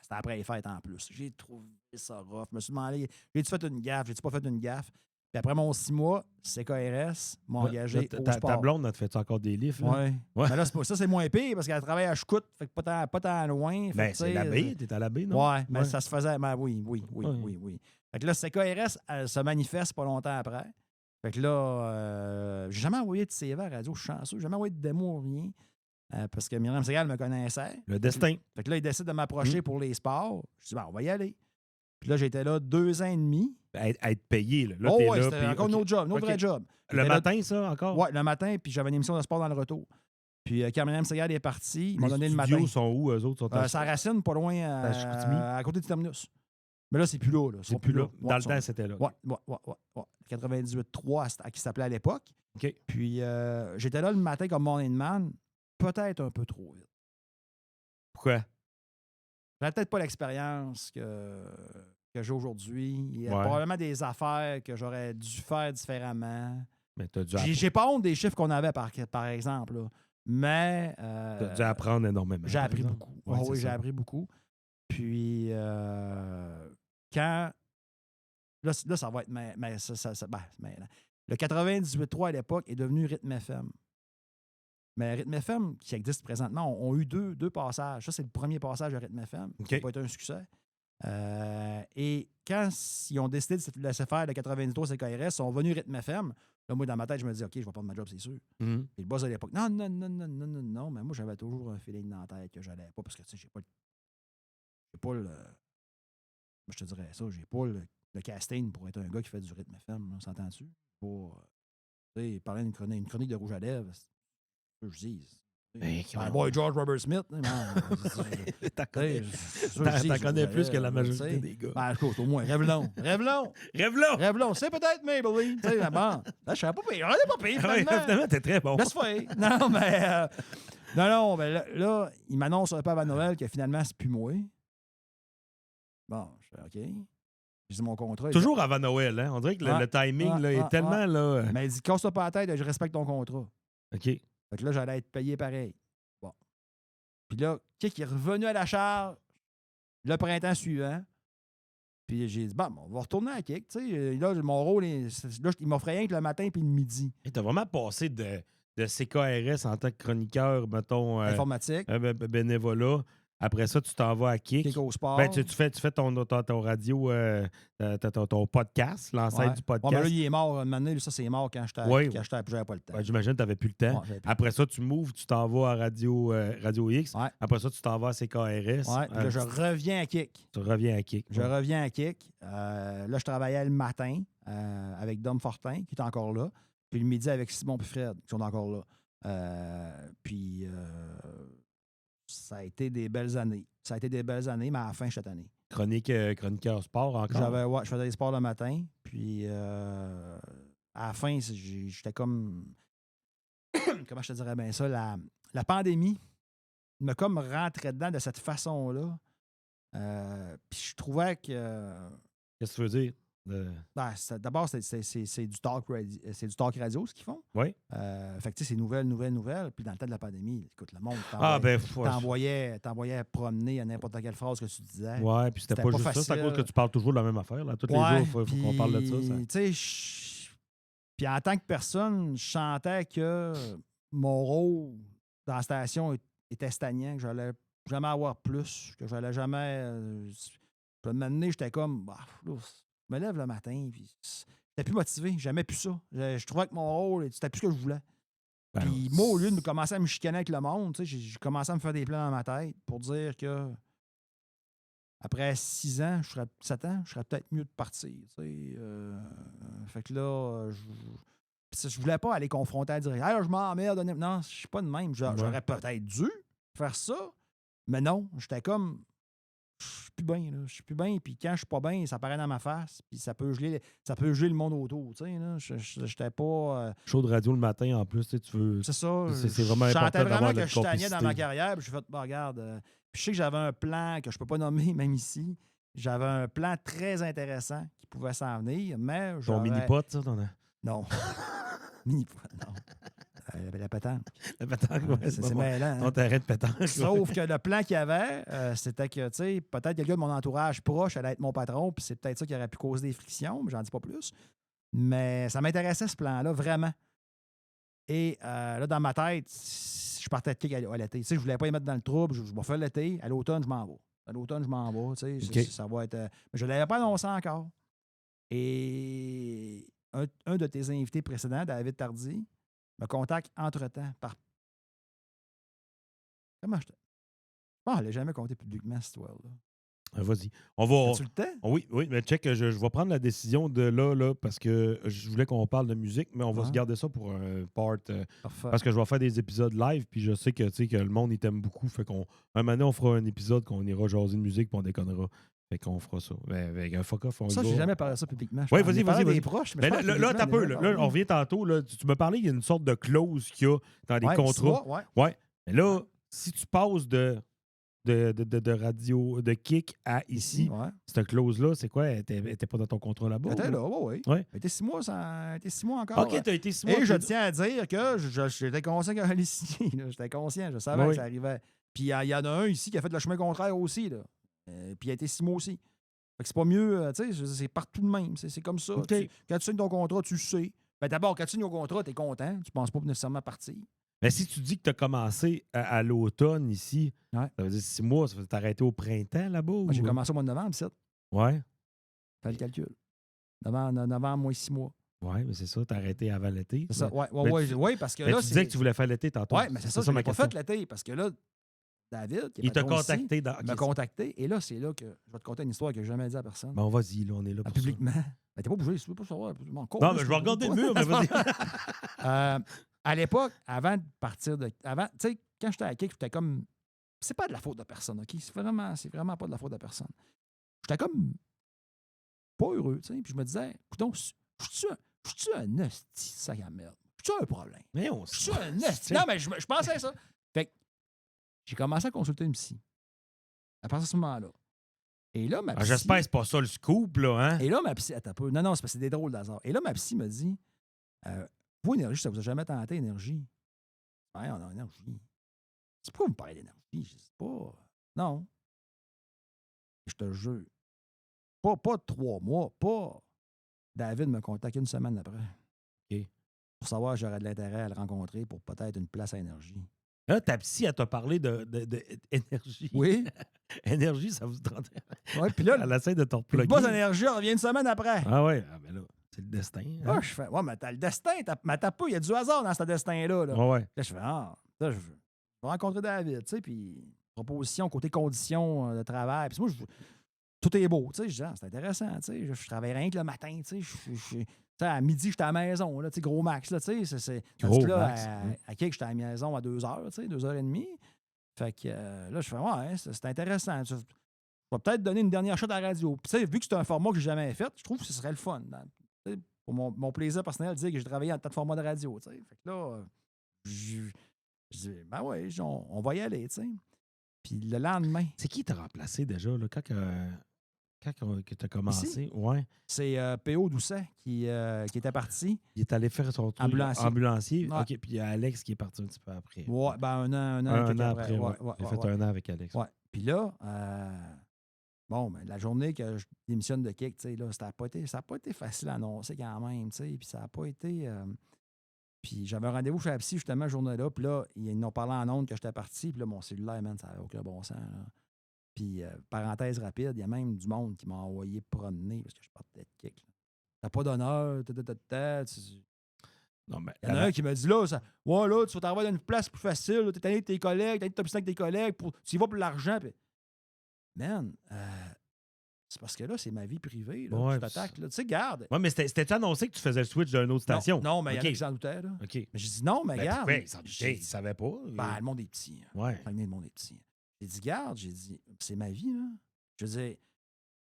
[SPEAKER 2] C'était après les fêtes en plus. J'ai trouvé ça rough. Je me suis demandé, j'ai-tu fait une gaffe? J'ai-tu pas fait une gaffe? Puis après mon 6 mois, CKRS m'a engagé au sport.
[SPEAKER 1] Ta blonde, elle te fait encore des livres?
[SPEAKER 2] Oui. Mais là, ça, c'est moins pire parce qu'elle travaille à Chicoute, fait que pas tant loin.
[SPEAKER 1] Ben, c'est la baie. T'es à la baie, non?
[SPEAKER 2] Oui, mais ça se faisait. Ben, oui. Fait que là, CKRS, elle se manifeste pas longtemps après. Fait que là, j'ai jamais envoyé de CV à la radio, je suis chanceux. J'ai jamais envoyé de démo, rien. Parce que Myriam Segal me connaissait.
[SPEAKER 1] Le destin.
[SPEAKER 2] Fait que là, il décide de m'approcher pour les sports. Je dis, on va y aller. Puis là, j'étais là 2 ans et demi.
[SPEAKER 1] À être payé, là.
[SPEAKER 2] C'était encore un autre job, un autre vrai job.
[SPEAKER 1] Le matin, ça, encore?
[SPEAKER 2] Oui, le matin, puis j'avais une émission de sport dans le retour. Puis quand Myriam Segal est parti, il m'a donné le matin.
[SPEAKER 1] Les studios sont où, eux autres? Sont
[SPEAKER 2] à Saracine, pas loin, à côté du terminus. Mais là, c'est plus là.
[SPEAKER 1] C'est plus là. Dans le temps, c'était là.
[SPEAKER 2] Oui. 98.3 qui s'appelait à l'époque.
[SPEAKER 1] OK.
[SPEAKER 2] Puis j'étais là le matin comme morning man, peut-être un peu trop vite.
[SPEAKER 1] Pourquoi?
[SPEAKER 2] J'avais peut-être pas l'expérience que j'ai aujourd'hui. Il y a probablement des affaires que j'aurais dû faire différemment.
[SPEAKER 1] Mais t'as dû
[SPEAKER 2] j'ai pas honte des chiffres qu'on avait, par exemple. Là. Mais...
[SPEAKER 1] t'as dû apprendre énormément.
[SPEAKER 2] J'ai appris beaucoup. Oui, j'ai appris beaucoup. Puis, quand... Là, ça va être... Mais le 98.3 à l'époque est devenu Rythme FM. Mais Rythme FM, qui existe présentement, ont eu deux passages. Ça, c'est le premier passage de Rythme FM.
[SPEAKER 1] Okay.
[SPEAKER 2] Ça n'a pas été un succès. Et quand ils ont décidé de laisser faire le 93 CKRS, ils sont venus Rythme FM. Là, moi, dans ma tête, je me dis, OK, je vais prendre ma job, c'est sûr.
[SPEAKER 1] Mm-hmm.
[SPEAKER 2] Et le boss à l'époque, non. Mais moi, j'avais toujours un feeling dans la tête que j'allais pas, parce que, tu sais, j'ai pas le... Je te dirais ça, j'ai pas le casting pour être un gars qui fait du Rythme FM. On s'entend-tu? Tu sais, il parlait d'une chronique de Rouge à lèvres. C'est ce que je dis.
[SPEAKER 1] Ben,
[SPEAKER 2] Un boy George Robert Smith.
[SPEAKER 1] T'en connais,
[SPEAKER 2] T'en
[SPEAKER 1] connais plus que la majorité des gars.
[SPEAKER 2] Ben, écoute, au moins, Revlon.
[SPEAKER 1] Rêve-là!
[SPEAKER 2] Revlon, c'est peut-être Maybelline. Tu sais, bon, là, je savais pas pire. On est pas pire,
[SPEAKER 1] Ah oui,
[SPEAKER 2] finalement.
[SPEAKER 1] finalement, t'es très bon.
[SPEAKER 2] Laisse faire. Non, mais... non, mais là, il m'annonce un peu avant Noël que finalement, c'est plus moi. Bon, je fais OK. J'ai dit mon contrat.
[SPEAKER 1] Toujours avant Noël, hein? On dirait que le timing là, est tellement... là.
[SPEAKER 2] Mais il dit, casse-toi pas la tête, je respecte ton contrat.
[SPEAKER 1] OK.
[SPEAKER 2] Fait que là, j'allais être payé pareil. Bon. Puis là, Kik est revenu à la charge le printemps suivant. Puis j'ai dit, bon, on va retourner à Kik. Tu sais, là, mon rôle, là, il m'offrait rien que le matin puis le midi.
[SPEAKER 1] Et t'as vraiment passé de CKRS en tant que chroniqueur, mettons,
[SPEAKER 2] Informatique.
[SPEAKER 1] bénévolat. Après ça, tu t'en vas à Kik.
[SPEAKER 2] Kik au sport.
[SPEAKER 1] Ben, tu fais ton radio, ton podcast, l'ancêtre du podcast.
[SPEAKER 2] Ouais, mais là, il est mort. Un moment donné, ça, c'est mort quand j'étais j'avais pas le temps.
[SPEAKER 1] Ouais, j'imagine que tu n'avais plus le temps.
[SPEAKER 2] Ouais,
[SPEAKER 1] après ça, tu m'ouvres, tu t'en vas à Radio X.
[SPEAKER 2] Ouais.
[SPEAKER 1] Après ça, tu t'en vas à CKRS.
[SPEAKER 2] Ouais, là, je reviens à Kik.
[SPEAKER 1] Tu reviens à Kik.
[SPEAKER 2] Je reviens à Kik. Là, je travaillais le matin avec Dom Fortin, qui est encore là. Puis le midi avec Simon et Fred, qui sont encore là. Puis ça a été des belles années. Ça a été des belles années, mais à la fin, cette année.
[SPEAKER 1] Chroniqueur sport encore?
[SPEAKER 2] Je faisais des sports le matin. Puis à la fin, j'étais comme... Comment je te dirais bien ça? La pandémie me comme rentrait dedans de cette façon-là. Puis je trouvais que...
[SPEAKER 1] Qu'est-ce que tu veux dire?
[SPEAKER 2] D'abord, c'est du talk radio, ce qu'ils font.
[SPEAKER 1] Oui.
[SPEAKER 2] Fait que tu sais, c'est nouvelles. Puis dans le temps de la pandémie, écoute, le monde t'envoyait promener à n'importe quelle phrase que tu disais.
[SPEAKER 1] Ouais, puis c'était pas juste facile. Ça. C'est à cause que tu parles toujours de la même affaire. Là. Tous les jours, il faut qu'on parle de ça.
[SPEAKER 2] Tu sais, puis en tant que personne, je sentais que mon rôle dans la station était stagnant, que j'allais jamais avoir plus, que j'allais jamais... je me donné, j'étais comme... Je me lève le matin, puis j'étais plus motivé, j'aimais plus ça. Je trouvais que mon rôle, c'était plus ce que je voulais. Puis moi, au lieu de commencer à me chicaner avec le monde, j'ai commencé à me faire des plans dans ma tête pour dire que après 6 ans, 7 ans, je serais peut-être mieux de partir. Fait que là, je voulais pas aller confronter à dire « Hey, je m'emmerde. » Non, je suis pas de même. J'aurais peut-être dû faire ça, mais non, j'étais comme... Je suis plus bien, puis quand je suis pas bien, ça paraît dans ma face, puis ça peut geler le monde autour, tu sais, là. J'étais pas...
[SPEAKER 1] Chaud de radio le matin, en plus, tu veux...
[SPEAKER 2] C'est ça.
[SPEAKER 1] C'est vraiment important
[SPEAKER 2] d'avoir
[SPEAKER 1] de
[SPEAKER 2] vraiment que je stagnais dans ma carrière, puis j'ai fait, regarde... puis je sais que j'avais un plan que je peux pas nommer, même ici. J'avais un plan très intéressant qui pouvait s'en venir, mais...
[SPEAKER 1] Ton mini-pot, ça, t'en as?
[SPEAKER 2] Non. Mini-pot, non. La pétanque.
[SPEAKER 1] La pétanque, oui.
[SPEAKER 2] C'est mêlant.
[SPEAKER 1] Ton terrain de pétanque.
[SPEAKER 2] Sauf que le plan qu'il y avait, c'était que, tu sais, peut-être quelqu'un de mon entourage proche allait être mon patron, puis c'est peut-être ça qui aurait pu causer des frictions, mais j'en dis pas plus. Mais ça m'intéressait, ce plan-là, vraiment. Et là, dans ma tête, je partais de Kik à l'été. Tu sais, je voulais pas y mettre dans le trouble. Je vais faire l'été. À l'automne, je m'en vais. Tu sais,
[SPEAKER 1] okay.
[SPEAKER 2] Ça va être... mais je ne l'avais pas annoncé encore. Et un de tes invités précédents, David Tardy, me contacte entre-temps par... Comment je te... Bon, elle n'a jamais compté publiquement, cette histoire-là.
[SPEAKER 1] Vas-y. On va...
[SPEAKER 2] As-tu le temps?
[SPEAKER 1] Oui, mais check, je vais prendre la décision de là, parce que je voulais qu'on parle de musique, mais on va se garder ça pour un part. Parce que je vais faire des épisodes live, puis je sais que le monde, il t'aime beaucoup. Fait qu'on... Un moment donné, on fera un épisode qu'on ira jaser de musique, puis on déconnera. Fait qu'on fera ça. Avec un fuck-off, on
[SPEAKER 2] ça, j'ai jamais parlé de ça publiquement.
[SPEAKER 1] Oui, vas-y.
[SPEAKER 2] Des proches, mais
[SPEAKER 1] là, t'as peu. Là, on revient tantôt. Là, tu me parlais, il y a une sorte de clause qu'il y a dans les contrats. Ouais. Mais là, si tu passes de radio, de Kik à ici, cette clause-là, c'est quoi? Elle était pas dans ton contrat là-bas?
[SPEAKER 2] Elle était là, oui.
[SPEAKER 1] Ouais.
[SPEAKER 2] Elle était 6 mois, encore.
[SPEAKER 1] OK, t'as été 6 mois.
[SPEAKER 2] Et je tiens à dire que j'étais conscient qu'elle allait signer. J'étais conscient, je savais que ça arrivait. Puis il y en a un ici qui a fait le chemin contraire aussi. Là. Puis il a été 6 mois aussi. Fait que c'est pas mieux, tu sais, c'est partout de même. C'est comme ça.
[SPEAKER 1] Okay.
[SPEAKER 2] Quand tu signes ton contrat, tu sais. Ben d'abord, quand tu signes ton contrat, tu es content. Tu penses pas nécessairement partir.
[SPEAKER 1] Mais si tu dis que tu as commencé à l'automne ici, ça veut dire 6 mois, ça veut t'arrêter au printemps là-bas?
[SPEAKER 2] J'ai commencé au mois de novembre, c'est ça.
[SPEAKER 1] Ouais.
[SPEAKER 2] Fais le calcul. Novembre, moins 6 mois.
[SPEAKER 1] Oui, mais c'est ça, t'as arrêté avant l'été.
[SPEAKER 2] C'est ça, oui, parce que là...
[SPEAKER 1] Tu disais que tu voulais faire l'été tantôt.
[SPEAKER 2] Oui, mais c'est ça, je n'ai pas fait l'été, parce que là, David, qui est
[SPEAKER 1] Il t'a
[SPEAKER 2] patron ici,
[SPEAKER 1] contacté dans.
[SPEAKER 2] m'a contacté. Et là, c'est là que je vais te conter une histoire que je n'ai jamais dit à personne.
[SPEAKER 1] Bon, vas-y, là, on est là pour ça.
[SPEAKER 2] Publiquement. Ben, t'es pas bougé, si tu veux pas savoir.
[SPEAKER 1] Non, mais je vais regarder le mur, mais vas-y.
[SPEAKER 2] À l'époque, avant de partir de. Tu sais, quand j'étais à Kick, j'étais comme. C'est pas de la faute de personne, OK? C'est vraiment pas de la faute de personne. J'étais comme pas heureux, tu sais. Puis je me disais, écoute, je suis un esti sac à merde. Je suis un problème.
[SPEAKER 1] Mais on
[SPEAKER 2] Je suis un esti. Non, mais je pensais ça. Fait que j'ai commencé à consulter une psy. À partir de ce moment-là. Et là, ma psy.
[SPEAKER 1] J'espère que c'est pas ça le scoop, là, hein?
[SPEAKER 2] Et là, ma psy. Attends un peu. Non, c'est parce que c'est des drôles d'hasard. Et là, ma psy me dit vous, énergie, ça vous a jamais tenté, énergie? Ouais, on a énergie. C'est pourquoi vous me parlez d'énergie? Je sais pas. Non. Je te jure. Pas 3 mois, pas. David me contacte une semaine après.
[SPEAKER 1] OK.
[SPEAKER 2] Pour savoir si j'aurais de l'intérêt à le rencontrer pour peut-être une place à énergie.
[SPEAKER 1] Là, ta psy, elle t'a parlé d'énergie.
[SPEAKER 2] Oui.
[SPEAKER 1] Énergie, ça vous tente.
[SPEAKER 2] Oui, puis là,
[SPEAKER 1] Elle essaie de te
[SPEAKER 2] le
[SPEAKER 1] reploguer.
[SPEAKER 2] boss d'énergie revient une semaine après.
[SPEAKER 1] Ah ouais, mais là, c'est le destin. Hein?
[SPEAKER 2] Ah, je fais, ouais, mais t'as le destin, mais t'as pas, il y a du hasard dans ce destin-là. Là.
[SPEAKER 1] Ouais.
[SPEAKER 2] Là, je fais, là, je vais rencontrer David, tu sais, puis proposition, côté conditions de travail. Puis moi, tout est beau, tu sais, je dis, c'est intéressant, tu sais, je travaille rien que le matin, tu sais, à midi, j'étais à la maison, là, tu sais, gros max, là, tu sais,
[SPEAKER 1] Gros
[SPEAKER 2] là,
[SPEAKER 1] max.
[SPEAKER 2] à Kick, j'étais à la maison à 2 heures, tu sais, 2h30. Fait que là, je fais, ouais, c'est intéressant. Je vais peut-être donner une dernière shot à la radio. Puis, tu sais, vu que c'est un format que j'ai jamais fait, je trouve que ce serait le fun. Pour mon plaisir personnel, de dire que j'ai travaillé en tant que format de radio, tu sais. Fait que là, je dis, ben ouais, on va y aller, tu sais. Puis le lendemain.
[SPEAKER 1] C'est qui t'a remplacé déjà, là, quand tu as commencé?
[SPEAKER 2] Ici?
[SPEAKER 1] Ouais.
[SPEAKER 2] C'est P.O. Doucet qui était parti.
[SPEAKER 1] Il est allé faire son truc ambulancier.
[SPEAKER 2] Ouais.
[SPEAKER 1] OK, puis il y a Alex qui est parti un petit peu après.
[SPEAKER 2] Ouais, ben un an
[SPEAKER 1] après.
[SPEAKER 2] Ouais,
[SPEAKER 1] il a fait un an avec Alex.
[SPEAKER 2] Ouais. Puis là, bon, ben, la journée que je démissionne de Kick, tu sais, là, ça n'a pas été facile à annoncer quand même, tu sais, puis ça n'a pas été... puis j'avais un rendez-vous chez la psy, justement, ce journée-là, puis là, ils m'ont parlé en ondes que j'étais parti, puis là, mon cellulaire, man, ça n'avait aucun bon sens, là. Puis, parenthèse rapide, il y a même du monde qui m'a envoyé promener parce que je partais de Kick. Là. T'as pas d'honneur,
[SPEAKER 1] Non, mais
[SPEAKER 2] il y en a un qui me dit là, ouais, là, tu vas t'envoyer dans une place plus facile, t'es allé avec tes collègues, t'es allé t'obstiner avec tes collègues, tu y vas pour l'argent. Puis... Man, c'est parce que là, c'est ma vie privée, là,
[SPEAKER 1] ouais,
[SPEAKER 2] tu t'attaques, là. Tu sais, garde.
[SPEAKER 1] Ouais, mais c'était annoncé que tu faisais le switch d'une autre station?
[SPEAKER 2] Non, mais il y en a
[SPEAKER 1] OK.
[SPEAKER 2] qui s'en doutaient, là.
[SPEAKER 1] OK.
[SPEAKER 2] Mais j'ai dit non, mais
[SPEAKER 1] Ben,
[SPEAKER 2] garde.
[SPEAKER 1] pourquoi? Ils ne savaient pas.
[SPEAKER 2] Ben, le monde est petit. Hein.
[SPEAKER 1] Ouais.
[SPEAKER 2] Le monde est petit. J'ai dit, garde, c'est ma vie, là. Je veux dire,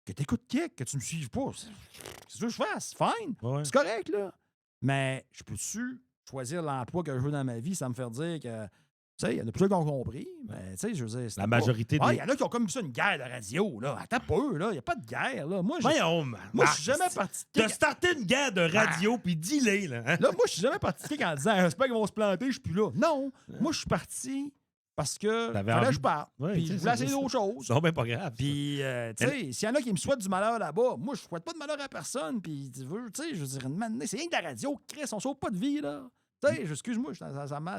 [SPEAKER 2] que t'écoutes Kick, que tu me suives pas, qu'est-ce que je fasse? Fine.
[SPEAKER 1] Ouais.
[SPEAKER 2] C'est correct, là. Mais je peux-tu choisir l'emploi que je veux dans ma vie sans me faire dire que, tu sais, il y en a plusieurs qui ont compris, mais, tu sais, je veux dire...
[SPEAKER 1] La majorité
[SPEAKER 2] des... Ah, il y en a qui ont comme ça une guerre de radio, là. Attends peu, là. Il n'y a pas de guerre, là. Moi, je suis jamais parti de Kick.
[SPEAKER 1] T'as starté une guerre de radio, puis dis-les, là. Hein?
[SPEAKER 2] Là, moi, je suis jamais parti de Kick en disant, j'espère qu'ils vont se planter, je suis plus là. Non. Moi, je suis parti... Parce que fallait que je parte.
[SPEAKER 1] Ouais,
[SPEAKER 2] puis je voulais essayer d'autres choses.
[SPEAKER 1] Non, mais pas grave.
[SPEAKER 2] Puis, tu sais, s'il y en a qui me souhaitent du malheur là-bas, moi, je souhaite pas de malheur à personne. Puis, tu sais, je veux dire, c'est rien que de la radio, Chris, on sauve pas de vie, là. Tu sais, excuse-moi, ça m'a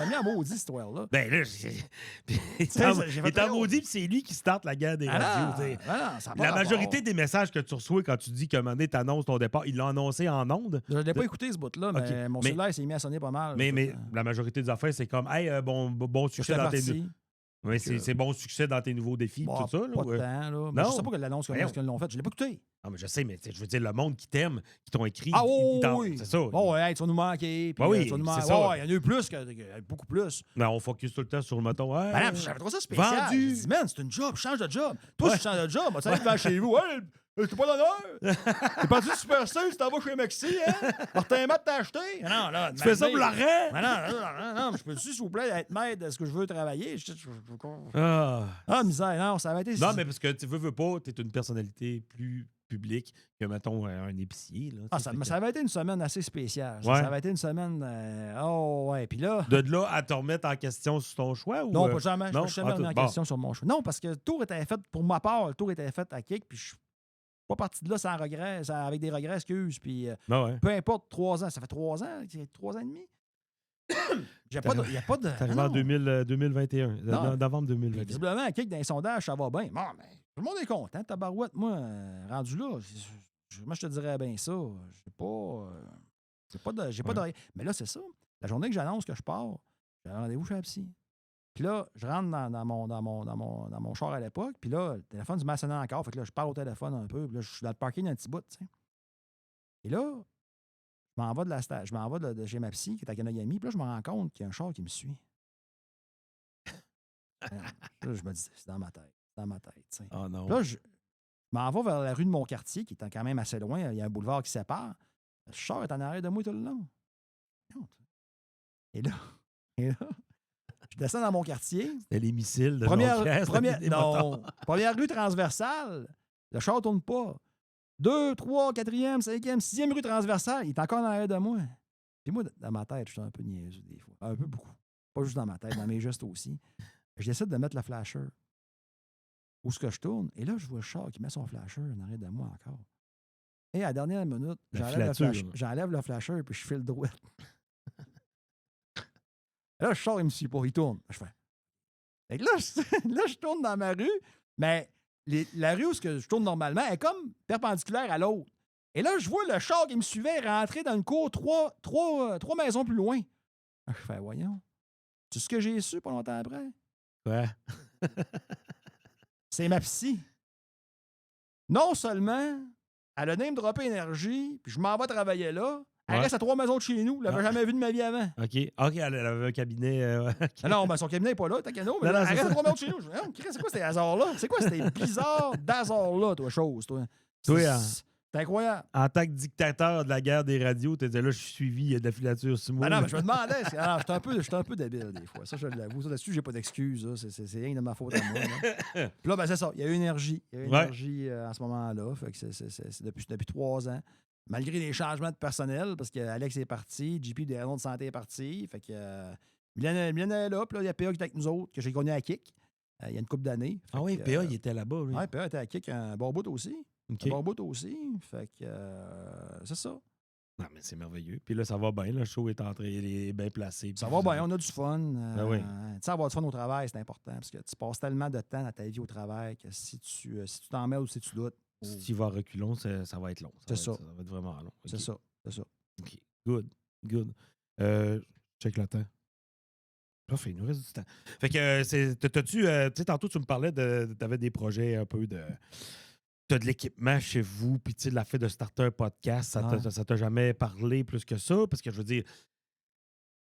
[SPEAKER 2] mis en maudit, cette histoire-là.
[SPEAKER 1] Ben là, il est en maudit, puis c'est lui qui starte la guerre des radios. La majorité des messages que tu reçois quand tu dis qu'à un moment donné, tu annonces ton départ, il l'a annoncé en ondes.
[SPEAKER 2] Je l'ai pas écouté, ce bout-là, mais mon cellulaire s'est mis à sonner pas mal.
[SPEAKER 1] Mais la majorité des affaires, c'est comme, hey, bon succès dans tes... Oui, c'est bon succès dans tes nouveaux défis, tout ça. Là,
[SPEAKER 2] pas de temps, là. Mais je sais pas que l'annonce comment ils l'ont fait. Je l'ai pas écouté.
[SPEAKER 1] Non, mais je sais, mais je veux dire, le monde qui t'aime, qui t'ont écrit,
[SPEAKER 2] ah oui,
[SPEAKER 1] c'est ça.
[SPEAKER 2] Oh, hey, tu vas nous manquer. Puis,
[SPEAKER 1] oui,
[SPEAKER 2] tu vas nous
[SPEAKER 1] c'est ça.
[SPEAKER 2] Il y en a eu plus, beaucoup plus.
[SPEAKER 1] Mais on focus tout le temps sur le moton. Ouais,
[SPEAKER 2] ben, j'avais trouvé ça spécial.
[SPEAKER 1] Vendu.
[SPEAKER 2] J'ai dit, man, c'est une job, change de job. Toi, tu changes de job, tu vas chez vous. Ouais, t'es pas d'honneur. T'es parti de Super C, tu t'en vas chez Maxi, hein? Martin Matt t'a acheté. Non, là,
[SPEAKER 1] tu fais ça pour l'arrêt?
[SPEAKER 2] Non, je peux-tu, s'il vous plaît, être maître de ce que je veux travailler? Misère, non, ça va été...
[SPEAKER 1] Non, mais parce que tu veux pas, t'es une personnalité plus publique que, mettons, un épicier. Là,
[SPEAKER 2] ça avait été une semaine assez spéciale.
[SPEAKER 1] Ouais.
[SPEAKER 2] Ça avait été une semaine... puis là...
[SPEAKER 1] De là à te remettre en question sur ton choix?
[SPEAKER 2] Non, pas jamais. Je ne
[SPEAKER 1] non?
[SPEAKER 2] me suis jamais remis en question sur mon choix. Non, parce que le tour était fait, pour ma part, le tour était fait à Kick, puis je suis pas parti de là sans regret, avec des regrets, excuse. Puis peu importe, 3 ans. Ça fait 3 ans, 3 ans et demi. Il n'y a pas de...
[SPEAKER 1] T'es arrivé en 2021, novembre 2021.
[SPEAKER 2] Visiblement, à Kick, dans les sondages, ça va bien. Bon, mais tout le monde est content. Tabarouette, moi, rendu là, moi, je te dirais bien ça. J'ai pas de... Mais là, c'est ça. La journée que j'annonce que je pars, j'ai un rendez-vous chez la psy. Puis là, je rentre dans mon char à l'époque. Puis là, le téléphone du sonne encore. Fait que là, je parle au téléphone un peu. Puis là, je suis dans le parking d'un petit bout, tu sais. Et là, je m'en vais je m'en vais de chez ma psy, qui est à Kanagami. Puis là, je me rends compte qu'il y a un char qui me suit. Là, je me dis, c'est dans ma tête. C'est dans ma tête, tu sais.
[SPEAKER 1] Oh non.
[SPEAKER 2] Puis là, je m'en vais vers la rue de mon quartier, qui est quand même assez loin. Il y a un boulevard qui sépare. Le char est en arrière de moi tout le long. Et là, je descends dans mon quartier.
[SPEAKER 1] C'était les missiles de
[SPEAKER 2] Première rue transversale. Le char ne tourne pas. 2, 3, 4e, 5e, 6e rue transversale. Il est encore en arrière de moi. Puis moi, dans ma tête, je suis un peu niaiseux des fois. Un peu beaucoup. Pas juste dans ma tête, dans mes gestes aussi. Je décide de mettre le flasher. Où est-ce que je tourne? Et là, je vois le char qui met son flasher en arrière de moi encore. Et à la dernière minute, j'enlève le flasher puis je file droit. Là, le char, il me suit pas, il tourne. Je fais. Fait que là, je tourne dans ma rue, mais la rue où je tourne normalement est comme perpendiculaire à l'autre. Et là, je vois le char qui me suivait rentrer dans une cour trois maisons plus loin. Je fais, voyons. C'est ce que j'ai su pas longtemps après.
[SPEAKER 1] Ouais.
[SPEAKER 2] C'est ma psy. Non seulement elle a name-droppé énergie, puis je m'en vais travailler là. Elle reste à 3 maisons de chez nous. Je l'avais jamais vu de ma vie avant.
[SPEAKER 1] OK, elle avait un cabinet. Okay.
[SPEAKER 2] Non, ben son cabinet n'est pas là, Takano, mais elle reste à 3 maisons de chez nous. C'est quoi ces hasards-là? C'est quoi ces bizarres d'hasards-là, toi, toi? C'est incroyable.
[SPEAKER 1] En tant que dictateur de la guerre des radios, tu disais là, je suis suivi, il y a de la filature sur moi.
[SPEAKER 2] Ben non, mais je me demandais. J'étais un peu débile des fois. Ça, je l'avoue. Là-dessus, j'ai pas d'excuses. C'est rien de ma faute à moi. Là. Puis là, ben c'est ça. Il y a eu énergie. Il y a eu énergie en ce moment-là. Fait que c'est depuis 3 ans. Malgré les changements de personnel, parce qu'Alex est parti, JP des raisons de santé est parti. Fait que Mylène est là. Puis là, il y a PA qui est avec nous autres, que j'ai connu à Kik il y a une couple d'années.
[SPEAKER 1] Ah oui, PA, il était là-bas. Oui,
[SPEAKER 2] PA était à Kik un bon bout aussi.
[SPEAKER 1] Okay.
[SPEAKER 2] Un bon bout aussi. Fait que c'est ça.
[SPEAKER 1] Non, mais c'est merveilleux. Puis là, ça va bien. Le show est entré, il est bien placé.
[SPEAKER 2] Ça va bien, on a du fun.
[SPEAKER 1] Oui.
[SPEAKER 2] Tu sais, avoir du fun au travail, c'est important. Parce que tu passes tellement de temps dans ta vie au travail que si tu t'en mêles ou si tu doutes.
[SPEAKER 1] Si tu vas reculons, ça va être long.
[SPEAKER 2] Ça va
[SPEAKER 1] être vraiment long.
[SPEAKER 2] Okay. C'est ça.
[SPEAKER 1] OK. Good. Check le temps. Parfait, il nous reste du temps. Fait que, tu sais, tantôt, tu me parlais tu avais des projets un peu de. Tu as de l'équipement chez vous, puis tu sais, la fait de starter un podcast, ça t'a jamais parlé plus que ça? Parce que je veux dire,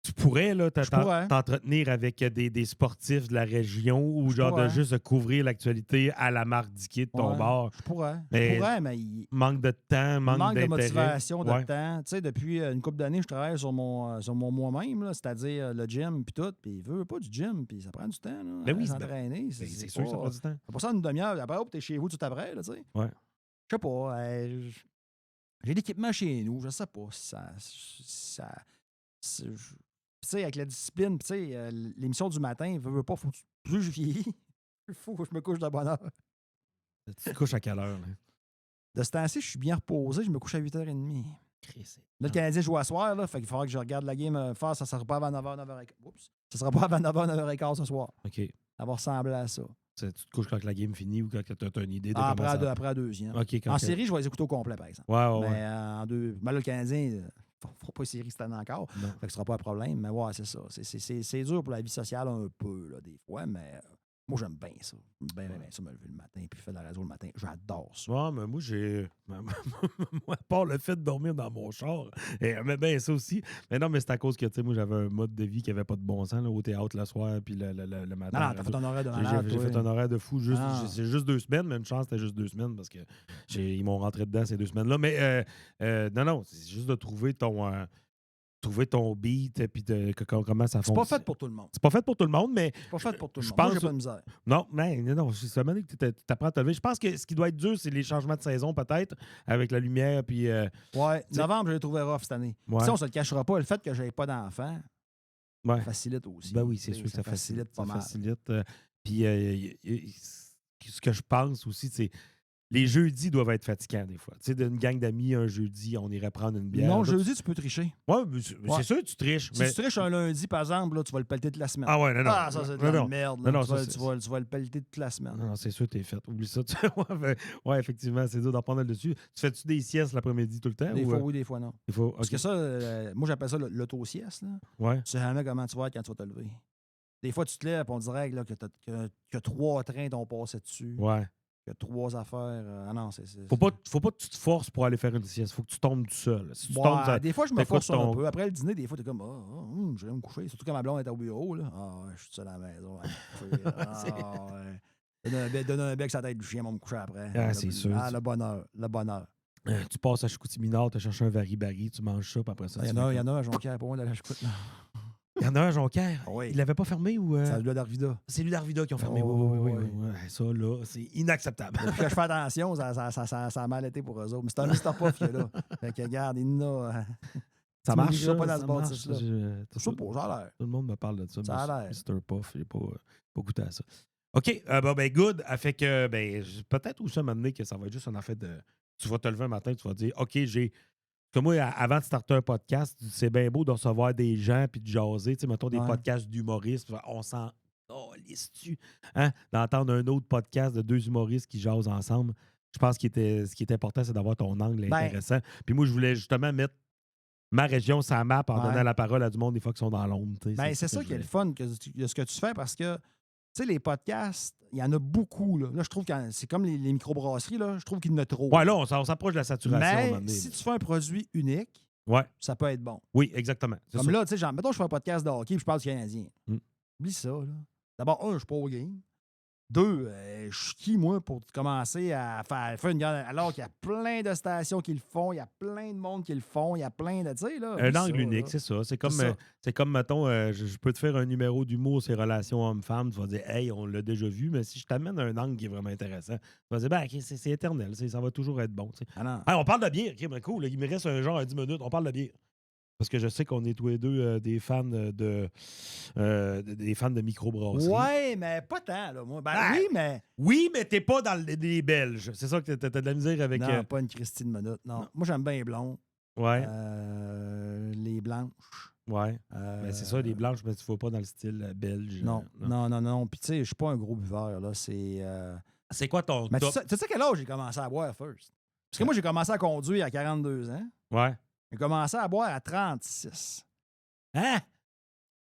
[SPEAKER 1] tu pourrais là, t'entretenir avec des sportifs de la région ou de juste couvrir l'actualité à la Marc Diquet de ton bord.
[SPEAKER 2] Je pourrais.
[SPEAKER 1] Mais manque de temps, manque
[SPEAKER 2] de motivation, de temps. Tu sais, depuis une couple d'années, je travaille sur mon moi-même, c'est-à-dire le gym puis tout. Puis il veut pas du gym, puis ça prend du temps. Là,
[SPEAKER 1] oui,
[SPEAKER 2] s'entraîner.
[SPEAKER 1] C'est sûr que ça prend du temps.
[SPEAKER 2] C'est pour ça une demi-heure. Après, t'es chez vous tout après, tu sais.
[SPEAKER 1] Ouais.
[SPEAKER 2] Je sais pas. J'ai l'équipement chez nous. Je sais pas si ça tu sais, avec la discipline, tu sais, l'émission du matin, veut pas, plus je vieillis, il faut que je me couche de bonne heure.
[SPEAKER 1] Tu te couches à quelle heure? Là?
[SPEAKER 2] De ce temps-ci, je suis bien reposé, je me couche à 8h30. Là, le Canadien joue à soir, là, fait qu'il faudra que je regarde la game faire, ça sera pas avant 9h, 9h15. Oups. Ça sera pas avant 9h, 9h15 ce soir.
[SPEAKER 1] OK.
[SPEAKER 2] Ça va ressembler à ça.
[SPEAKER 1] Tu te couches quand la game finit ou quand tu as une idée de
[SPEAKER 2] après la deuxième.
[SPEAKER 1] Okay,
[SPEAKER 2] en série, je vais les écouter au complet, par exemple.
[SPEAKER 1] Mais
[SPEAKER 2] en deux. Mais là, le Canadien, faut pas série cette année encore.
[SPEAKER 1] Non.
[SPEAKER 2] Fait que ce sera pas un problème. Mais ouais, c'est ça. C'est dur pour la vie sociale un peu, là, des fois, mais moi, j'aime bien ça. J'aime bien ça, me lever le matin puis faire de la radio le matin. J'adore ça.
[SPEAKER 1] Ouais, mais moi, moi, à part le fait de dormir dans mon char, j'aimais bien ça aussi. Mais non, mais c'est à cause que, tu sais, moi, j'avais un mode de vie qui avait pas de bon sens, là, au théâtre le soir puis le matin.
[SPEAKER 2] Non, t'as fait un horaire de malade.
[SPEAKER 1] J'ai fait un horaire de fou. C'est juste 2 semaines, mais une chance, c'était juste 2 semaines parce que ils m'ont rentré dedans ces 2 semaines-là. Mais non, c'est juste de trouver ton beat puis comment ça fonctionne.
[SPEAKER 2] C'est pas fait pour tout le monde.
[SPEAKER 1] C'est pas fait pour tout le monde, mais.
[SPEAKER 2] C'est pas fait pour tout le monde.
[SPEAKER 1] Moi,
[SPEAKER 2] j'ai pas de misère.
[SPEAKER 1] Non, c'est une que tu apprends à te lever. Je pense que ce qui doit être dur, c'est les changements de saison, peut-être, avec la lumière. Puis,
[SPEAKER 2] novembre, je l'ai trouvé rough cette année.
[SPEAKER 1] Ouais.
[SPEAKER 2] Si on se le cachera pas, le fait que j'avais pas d'enfant, ça facilite aussi.
[SPEAKER 1] Ben oui, c'est sûr que ça facilite pas mal. Puis, ce que je pense aussi, c'est. Les jeudis doivent être fatigants des fois. Tu sais, d'une gang d'amis, un jeudi, on irait prendre une bière.
[SPEAKER 2] Non, jeudi, tu peux tricher.
[SPEAKER 1] Oui, c'est sûr que tu triches.
[SPEAKER 2] Si tu triches un lundi, par exemple, là, tu vas le pelleter toute la semaine.
[SPEAKER 1] Ah ouais, non.
[SPEAKER 2] Ah, ça, c'est de la merde. Là.
[SPEAKER 1] Non,
[SPEAKER 2] tu vas le pelleter toute la semaine.
[SPEAKER 1] Non, c'est sûr que t'es fait. Oublie ça. Ouais, effectivement, c'est dur d'en prendre le dessus. Tu fais-tu des siestes l'après-midi tout le temps?
[SPEAKER 2] Des fois, oui, des fois, non.
[SPEAKER 1] Okay.
[SPEAKER 2] Parce que ça, moi, j'appelle ça l'auto-sieste.
[SPEAKER 1] Ouais.
[SPEAKER 2] Tu sais jamais comment tu vas être quand tu vas te lever.
[SPEAKER 3] Des fois, tu te lèves et on dirait là, que 3 trains t'ont passé dessus.
[SPEAKER 1] Ouais.
[SPEAKER 3] Que 3 affaires. Ah non, c'est.
[SPEAKER 1] Faut pas que tu te forces pour aller faire une sieste. Faut que tu tombes tout seul. Si tu tombes,
[SPEAKER 3] Des fois, je me
[SPEAKER 1] t'écoutes
[SPEAKER 3] force un
[SPEAKER 1] ton-
[SPEAKER 3] peu. Après le dîner, des fois, t'es comme, je vais me coucher. Surtout quand ma blonde est au bureau. Là. Ah, ouais, je suis seul à la maison. Ouais. Donner un bec sur la tête du chien, on va me coucher après.
[SPEAKER 1] Ah, c'est sûr.
[SPEAKER 3] Ah, le bonheur. Le bonheur.
[SPEAKER 1] Tu passes à Chicoutimi-Nord, tu cherché un vari-bari, tu manges ça, puis après ça,
[SPEAKER 3] Il y en a à Jonquière, pour moi, de la Chicoute.
[SPEAKER 1] Il y en a un à Jonquière.
[SPEAKER 3] Oui.
[SPEAKER 1] Il l'avait pas fermé ou.
[SPEAKER 3] C'est celui-là d'Arvida.
[SPEAKER 1] C'est lui d'Arvida qui ont fermé.
[SPEAKER 3] Oh,
[SPEAKER 1] oui.
[SPEAKER 3] oui.
[SPEAKER 1] Ouais, ça, là, c'est inacceptable.
[SPEAKER 3] Depuis que je fais attention, ça a mal été pour eux autres. Mais c'est un Mr. Puff, là. Fait que, regarde, il n'a.
[SPEAKER 1] Ça
[SPEAKER 3] Tu me
[SPEAKER 1] marche.
[SPEAKER 3] liras pas dans
[SPEAKER 1] ça
[SPEAKER 3] ce
[SPEAKER 1] marche.
[SPEAKER 3] bâtisse-là.
[SPEAKER 1] Je
[SPEAKER 3] Je sais pas, ça a l'air.
[SPEAKER 1] Tout le monde me parle de ça.
[SPEAKER 3] Ça a l'air.
[SPEAKER 1] Mr. Puff, j'ai pas goûté à ça. OK, ben good. Fait que peut-être aussi m'amener que ça va être juste un affaire de. Tu vas te lever un matin, tu vas dire OK, j'ai. Parce que moi, avant de starter un podcast, c'est bien beau de recevoir des gens puis de jaser. Tu sais, mettons des podcasts d'humoristes. On s'en lisse-tu. Hein? D'entendre un autre podcast de 2 humoristes qui jasent ensemble. Je pense que ce qui est important, c'est d'avoir ton angle intéressant. Puis moi, je voulais justement mettre ma région sur la map en donnant la parole à du monde des fois qui sont dans l'ombre.
[SPEAKER 3] C'est ça qui est le fun de ce que tu fais parce que, tu sais, les podcasts, il y en a beaucoup. Là, je trouve que c'est comme les microbrasseries, là, je trouve qu'il y en a trop.
[SPEAKER 1] Ouais, là, on s'approche de la saturation.
[SPEAKER 3] Mais si tu fais un produit unique, ça peut être bon.
[SPEAKER 1] Oui, exactement.
[SPEAKER 3] Comme là, tu sais, mettons, je fais un podcast de hockey et je parle du Canadien. Oublie ça, là. D'abord, je suis pas au game. 2, je suis qui, moi, pour commencer à faire une guerre. Alors qu'il y a plein de stations qui le font, il y a plein de monde qui le font, il y a plein de. Tu sais, là.
[SPEAKER 1] Un angle unique, c'est ça. C'est comme, mettons, je peux te faire un numéro d'humour sur les relations hommes-femmes. Tu vas dire, hey, on l'a déjà vu, mais si je t'amène un angle qui est vraiment intéressant, tu vas dire, OK, c'est éternel, ça va toujours être bon.
[SPEAKER 3] Ah non.
[SPEAKER 1] On parle de bière, OK, mais cool, il me reste un genre à 10 minutes, on parle de bière. Parce que je sais qu'on est tous les deux des fans des fans de microbrasserie.
[SPEAKER 3] Ouais, mais pas tant, là, moi. Oui, mais.
[SPEAKER 1] Oui, mais t'es pas dans les Belges. C'est ça que t'as de la misère avec.
[SPEAKER 3] Non, pas une Christine Minute. Non. Moi, j'aime bien les blondes.
[SPEAKER 1] Ouais.
[SPEAKER 3] Les blanches.
[SPEAKER 1] Ouais. C'est ça, les blanches, mais tu ne vas pas dans le style belge.
[SPEAKER 3] Non. Puis, tu sais, je suis pas un gros buveur, là.
[SPEAKER 1] C'est quoi ton
[SPEAKER 3] mais
[SPEAKER 1] top?
[SPEAKER 3] Tu sais quel âge j'ai commencé à boire, first? Parce que moi, j'ai commencé à conduire à 42 ans.
[SPEAKER 1] Ouais.
[SPEAKER 3] J'ai commencé à boire à 36.
[SPEAKER 1] Hein?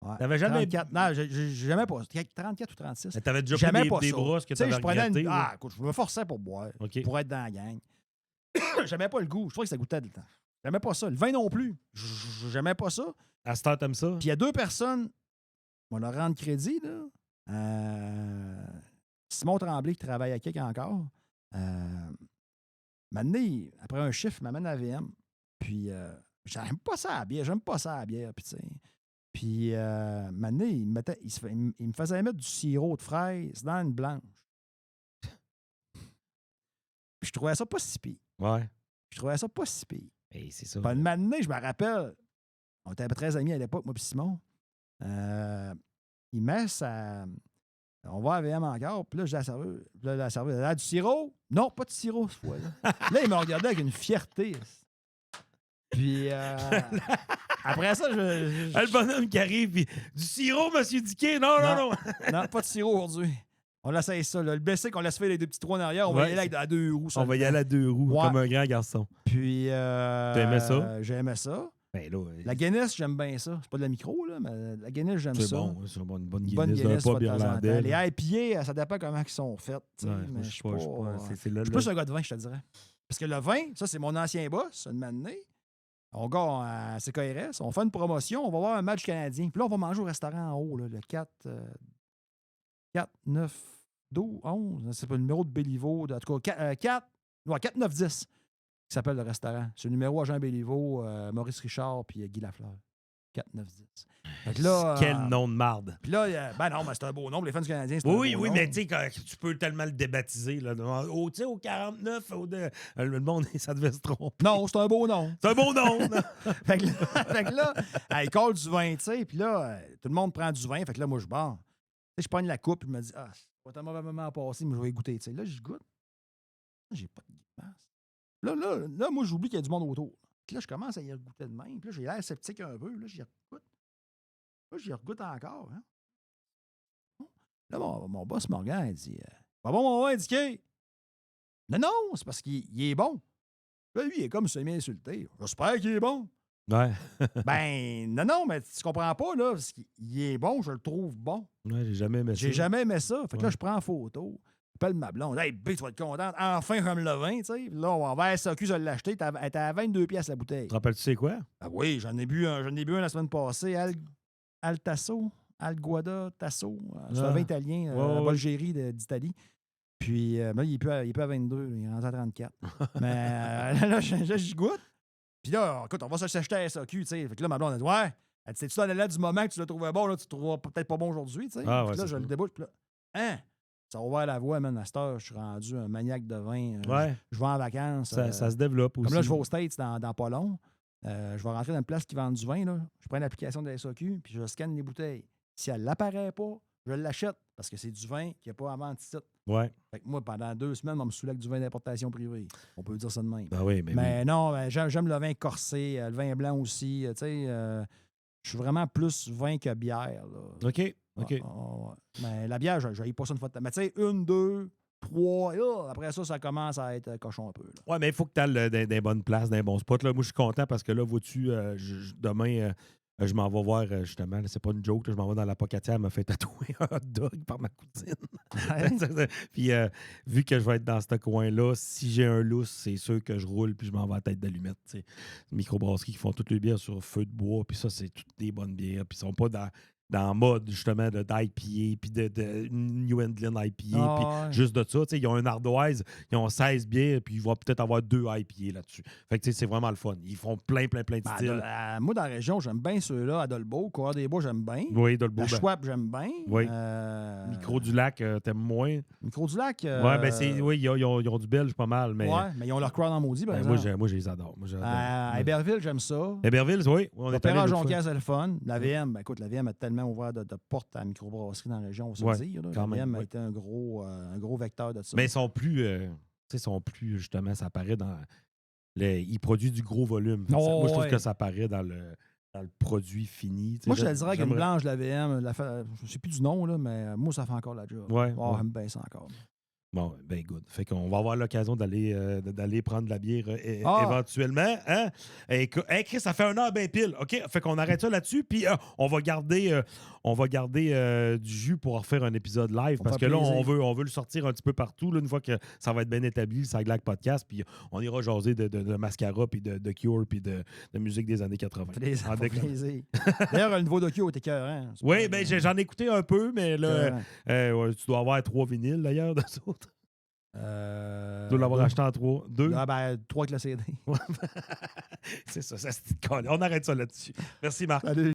[SPEAKER 3] Ouais.
[SPEAKER 1] T'avais jamais.
[SPEAKER 3] 34. Non, j'ai jamais pas. 34 ou 36.
[SPEAKER 1] T'avais déjà pris des brosses que tu avais regretté.
[SPEAKER 3] Écoute, je me forçais pour boire.
[SPEAKER 1] Okay.
[SPEAKER 3] Pour être dans la gang. J'aimais pas le goût. Je trouvais que ça goûtait le temps. J'aimais pas ça. Le vin non plus. J'aimais pas ça.
[SPEAKER 1] À ce temps, t'aimes ça?
[SPEAKER 3] Puis il y a 2 personnes, on leur rendre crédit, là. Simon Tremblay qui travaille à Québec encore. Maintenant, après un chiffre, il m'amène à la VM. Puis, j'aime pas ça à la bière. Puis, maintenant, il me faisait mettre du sirop de fraise dans une blanche. Puis, je trouvais ça pas si pire.
[SPEAKER 1] Ouais.
[SPEAKER 3] Hey,
[SPEAKER 1] c'est ça.
[SPEAKER 3] Puis, maintenant, je me rappelle, on était très amis à l'époque, moi et Simon. Il met sa. On va à VM encore, puis là, j'ai la serveuse. Elle a du sirop? Non, pas de sirop, cette fois-là. Là, il me regardait avec une fierté. Puis, après ça,
[SPEAKER 1] Le bonhomme qui arrive, puis du sirop, monsieur Diquet? Non.
[SPEAKER 3] Non, pas de sirop aujourd'hui. On l'essaye ça. Là. Le blessé qu'on laisse faire les 2 petits trous en arrière, on va y aller à 2 roues.
[SPEAKER 1] On va y aller à 2 roues, comme un grand garçon.
[SPEAKER 3] Puis,
[SPEAKER 1] t'aimais ça?
[SPEAKER 3] J'aimais ça.
[SPEAKER 1] Ben là,
[SPEAKER 3] la Guinness, j'aime bien ça. C'est pas de la micro, là, mais la Guinness, j'aime ça.
[SPEAKER 1] C'est bon, une bonne Guinness d'un pub irlandais.
[SPEAKER 3] Les IPA, ça dépend comment ils sont faits.
[SPEAKER 1] Mais je suis pas.
[SPEAKER 3] Je suis plus un gars de vin, je te dirais. Parce que le vin, ça, c'est mon ancien boss, une matinée. On va à CKRS, on fait une promotion, on va voir un match canadien. Puis là, on va manger au restaurant en haut, là, le 4, 9, 12, 11. C'est pas le numéro de Béliveau. En tout cas, 4, 9, 10. Qui s'appelle le restaurant. C'est le numéro à Jean Béliveau, Maurice Richard puis Guy Lafleur. 4, 9, 10. Fait là,
[SPEAKER 1] quel nom de marde.
[SPEAKER 3] Puis là, ben non, mais c'est un beau nom. Les fans du Canadien, c'est
[SPEAKER 1] oui,
[SPEAKER 3] un beau nom.
[SPEAKER 1] Mais tu sais, tu peux tellement le débaptiser. Là, au 49, le monde, ça devait se tromper.
[SPEAKER 3] Non, c'est un beau nom.
[SPEAKER 1] C'est un beau nom.
[SPEAKER 3] fait que là il colle du vin, tu sais. Puis là, tout le monde prend du vin. Fait que là, moi, je prends la coupe. Je me dis, c'est pas tellement mauvais moment à passer, mais je vais goûter. Tu sais. Là, je goûte. J'ai pas de grimace. Là, moi, j'oublie qu'il y a du monde autour. Puis là, je commence à y goûter de même. Puis là, j'ai l'air sceptique un peu. Là, j'y regoute. Là, j'y regoute encore. Hein. Là, mon boss me regarde et dit, pas bon, mon vin indiqué. Non, c'est parce qu'il est bon. Là, lui, il est comme semi-insulté. J'espère qu'il est bon.
[SPEAKER 1] Ouais.
[SPEAKER 3] Ben, non, mais tu comprends pas, là. Parce qu'il est bon, je le trouve bon.
[SPEAKER 1] Ouais, j'ai jamais aimé ça.
[SPEAKER 3] J'ai jamais aimé ça. Fait que là,
[SPEAKER 1] Ouais.
[SPEAKER 3] je prends en photo. J'appelle ma blonde. Hey, B, tu vas être contente. Enfin, j'aime le vin, tu sais. Là, on va à SAQ, je l'ai acheté. Elle était à 22 piastres la bouteille.
[SPEAKER 1] Te rappelles-tu c'est quoi?
[SPEAKER 3] Ah oui, j'en ai bu un la semaine passée. Altasso, Alguada Tasso. C'est un vin italien,
[SPEAKER 1] Ouais.
[SPEAKER 3] Bolgérie d'Italie. Puis là, il est plus à 22, il est rendu à 34. Mais là, je goûte. Puis là, écoute, on va s'acheter à SAQ, tu sais. Fait que là, ma blonde a dit, ouais. Elle dit, c'est-tu dans l'aile du moment que tu le trouvais bon, là, tu le trouveras peut-être pas bon aujourd'hui, tu sais.
[SPEAKER 1] Ah, ouais,
[SPEAKER 3] Puis là,
[SPEAKER 1] c'est
[SPEAKER 3] je
[SPEAKER 1] ça.
[SPEAKER 3] le débouche, puis là, hein? Ça a ouvert la voie, man, à cette heure, je suis rendu un maniaque de vin.
[SPEAKER 1] Ouais.
[SPEAKER 3] Je vais en vacances.
[SPEAKER 1] Ça se développe aussi.
[SPEAKER 3] Comme là, je vais aux States dans pas long. Je vais rentrer dans une place qui vend du vin, là. Je prends l'application de la SAQ, puis je scanne les bouteilles. Si elle l'apparaît pas, je l'achète, parce que c'est du vin qui n'est pas à vendre ici.
[SPEAKER 1] Ouais.
[SPEAKER 3] Fait que moi, pendant 2 semaines, on me saoulait avec du vin d'importation privée. On peut dire ça de même.
[SPEAKER 1] Ben oui, mais
[SPEAKER 3] Mais non, j'aime le vin corsé, le vin blanc aussi. Tu sais, je suis vraiment plus vin que bière. Là.
[SPEAKER 1] oui. OK.
[SPEAKER 3] Ouais. Mais la bière, je n'ai pas ça une fois de temps. Mais tu sais, 1, 2, 3, après ça commence à être cochon un peu. Là.
[SPEAKER 1] Ouais, mais il faut que tu ailles dans des bonnes places, dans des bons spots. Là, moi, je suis content parce que là, vois-tu, demain, je m'en vais voir, justement, là, c'est pas une joke, là, je m'en vais dans la Pocatière, elle m'a fait tatouer un hot dog par ma cousine. Puis, vu que je vais être dans ce coin-là, si j'ai un lousse, c'est sûr que je roule puis je m'en vais à tête d'allumette. Tu sais. Microbrasseries qui font toutes les bières sur feu de bois, puis ça, c'est toutes des bonnes bières. Puis ils sont pas dans le mode, justement, d'IPA, puis de New England IPA, puis
[SPEAKER 3] Ouais.
[SPEAKER 1] juste de ça. Tu sais, ils ont un ardoise, ils ont 16 bières, puis ils vont peut-être avoir 2 IPA là-dessus. Fait que tu sais, c'est vraiment le fun. Ils font plein de
[SPEAKER 3] Ben,
[SPEAKER 1] styles.
[SPEAKER 3] moi, dans la région, j'aime bien ceux-là. Adolbo, Coureur des Bois, j'aime bien.
[SPEAKER 1] Oui, Dolbeau.
[SPEAKER 3] La Schwab, j'aime bien.
[SPEAKER 1] Oui. Micro du lac, t'aimes moins.
[SPEAKER 3] Micro du Lac.
[SPEAKER 1] Ouais, ben oui, ils ont du belge pas mal, mais
[SPEAKER 3] Ouais, mais ils ont leur crowd en maudit, par
[SPEAKER 1] ben,
[SPEAKER 3] exemple.
[SPEAKER 1] moi, je les adore. Moi, j'adore.
[SPEAKER 3] À Héberville, j'aime ça.
[SPEAKER 1] Héberville, oui. On est allé
[SPEAKER 3] L'Opéra
[SPEAKER 1] l'autre fois.
[SPEAKER 3] Jonquière, c'est le fun. La VM, ben, écoute, la VM a tellement ouvert de portes à la microbrasserie dans la région, on va se le dire. Là.
[SPEAKER 1] quand
[SPEAKER 3] La
[SPEAKER 1] même,
[SPEAKER 3] VM a
[SPEAKER 1] ouais.
[SPEAKER 3] été un gros vecteur de ça.
[SPEAKER 1] Mais ils sont plus, justement, ça apparaît dans. Ils produisent du gros volume. Fait que
[SPEAKER 3] Oh,
[SPEAKER 1] moi, je trouve
[SPEAKER 3] ouais.
[SPEAKER 1] que ça apparaît dans le produit fini.
[SPEAKER 3] Moi, je te dirais qu'une
[SPEAKER 1] j'aimerais-
[SPEAKER 3] blanche, la VM, je ne sais plus du nom, là, mais moi, ça fait encore la job.
[SPEAKER 1] Ouais,
[SPEAKER 3] Oh,
[SPEAKER 1] ouais.
[SPEAKER 3] j'aime bien ça encore.
[SPEAKER 1] Bon, ben good. Fait qu'on va avoir l'occasion d'aller prendre de la bière
[SPEAKER 3] Ah!
[SPEAKER 1] éventuellement. Hein? Hey, Chris, ça fait 1 heure ben pile. OK? Fait qu'on arrête ça là-dessus. Puis on va garder du jus pour refaire un épisode live.
[SPEAKER 3] On
[SPEAKER 1] Parce
[SPEAKER 3] fait
[SPEAKER 1] que là,
[SPEAKER 3] plaisir.
[SPEAKER 1] on veut le sortir un petit peu partout. Là, une fois que ça va être bien établi, le Saglac Podcast. Puis on ira jaser de Mascara, puis de Cure, puis de musique des années 80.
[SPEAKER 3] Ça
[SPEAKER 1] En
[SPEAKER 3] fait
[SPEAKER 1] déclin.
[SPEAKER 3] plaisir. D'ailleurs, le nouveau docu est écœurant.
[SPEAKER 1] Oui, ben j'en ai écouté un peu, mais là,
[SPEAKER 3] Écœurant.
[SPEAKER 1] ouais, tu dois avoir 3 vinyles d'ailleurs, d'eux autres. Tu dois l'avoir
[SPEAKER 3] 2.
[SPEAKER 1] acheté en 3. 2.
[SPEAKER 3] Ah, ben, 3 avec le CD.
[SPEAKER 1] C'est ça, on arrête ça là-dessus. Merci, Marc.
[SPEAKER 3] Salut.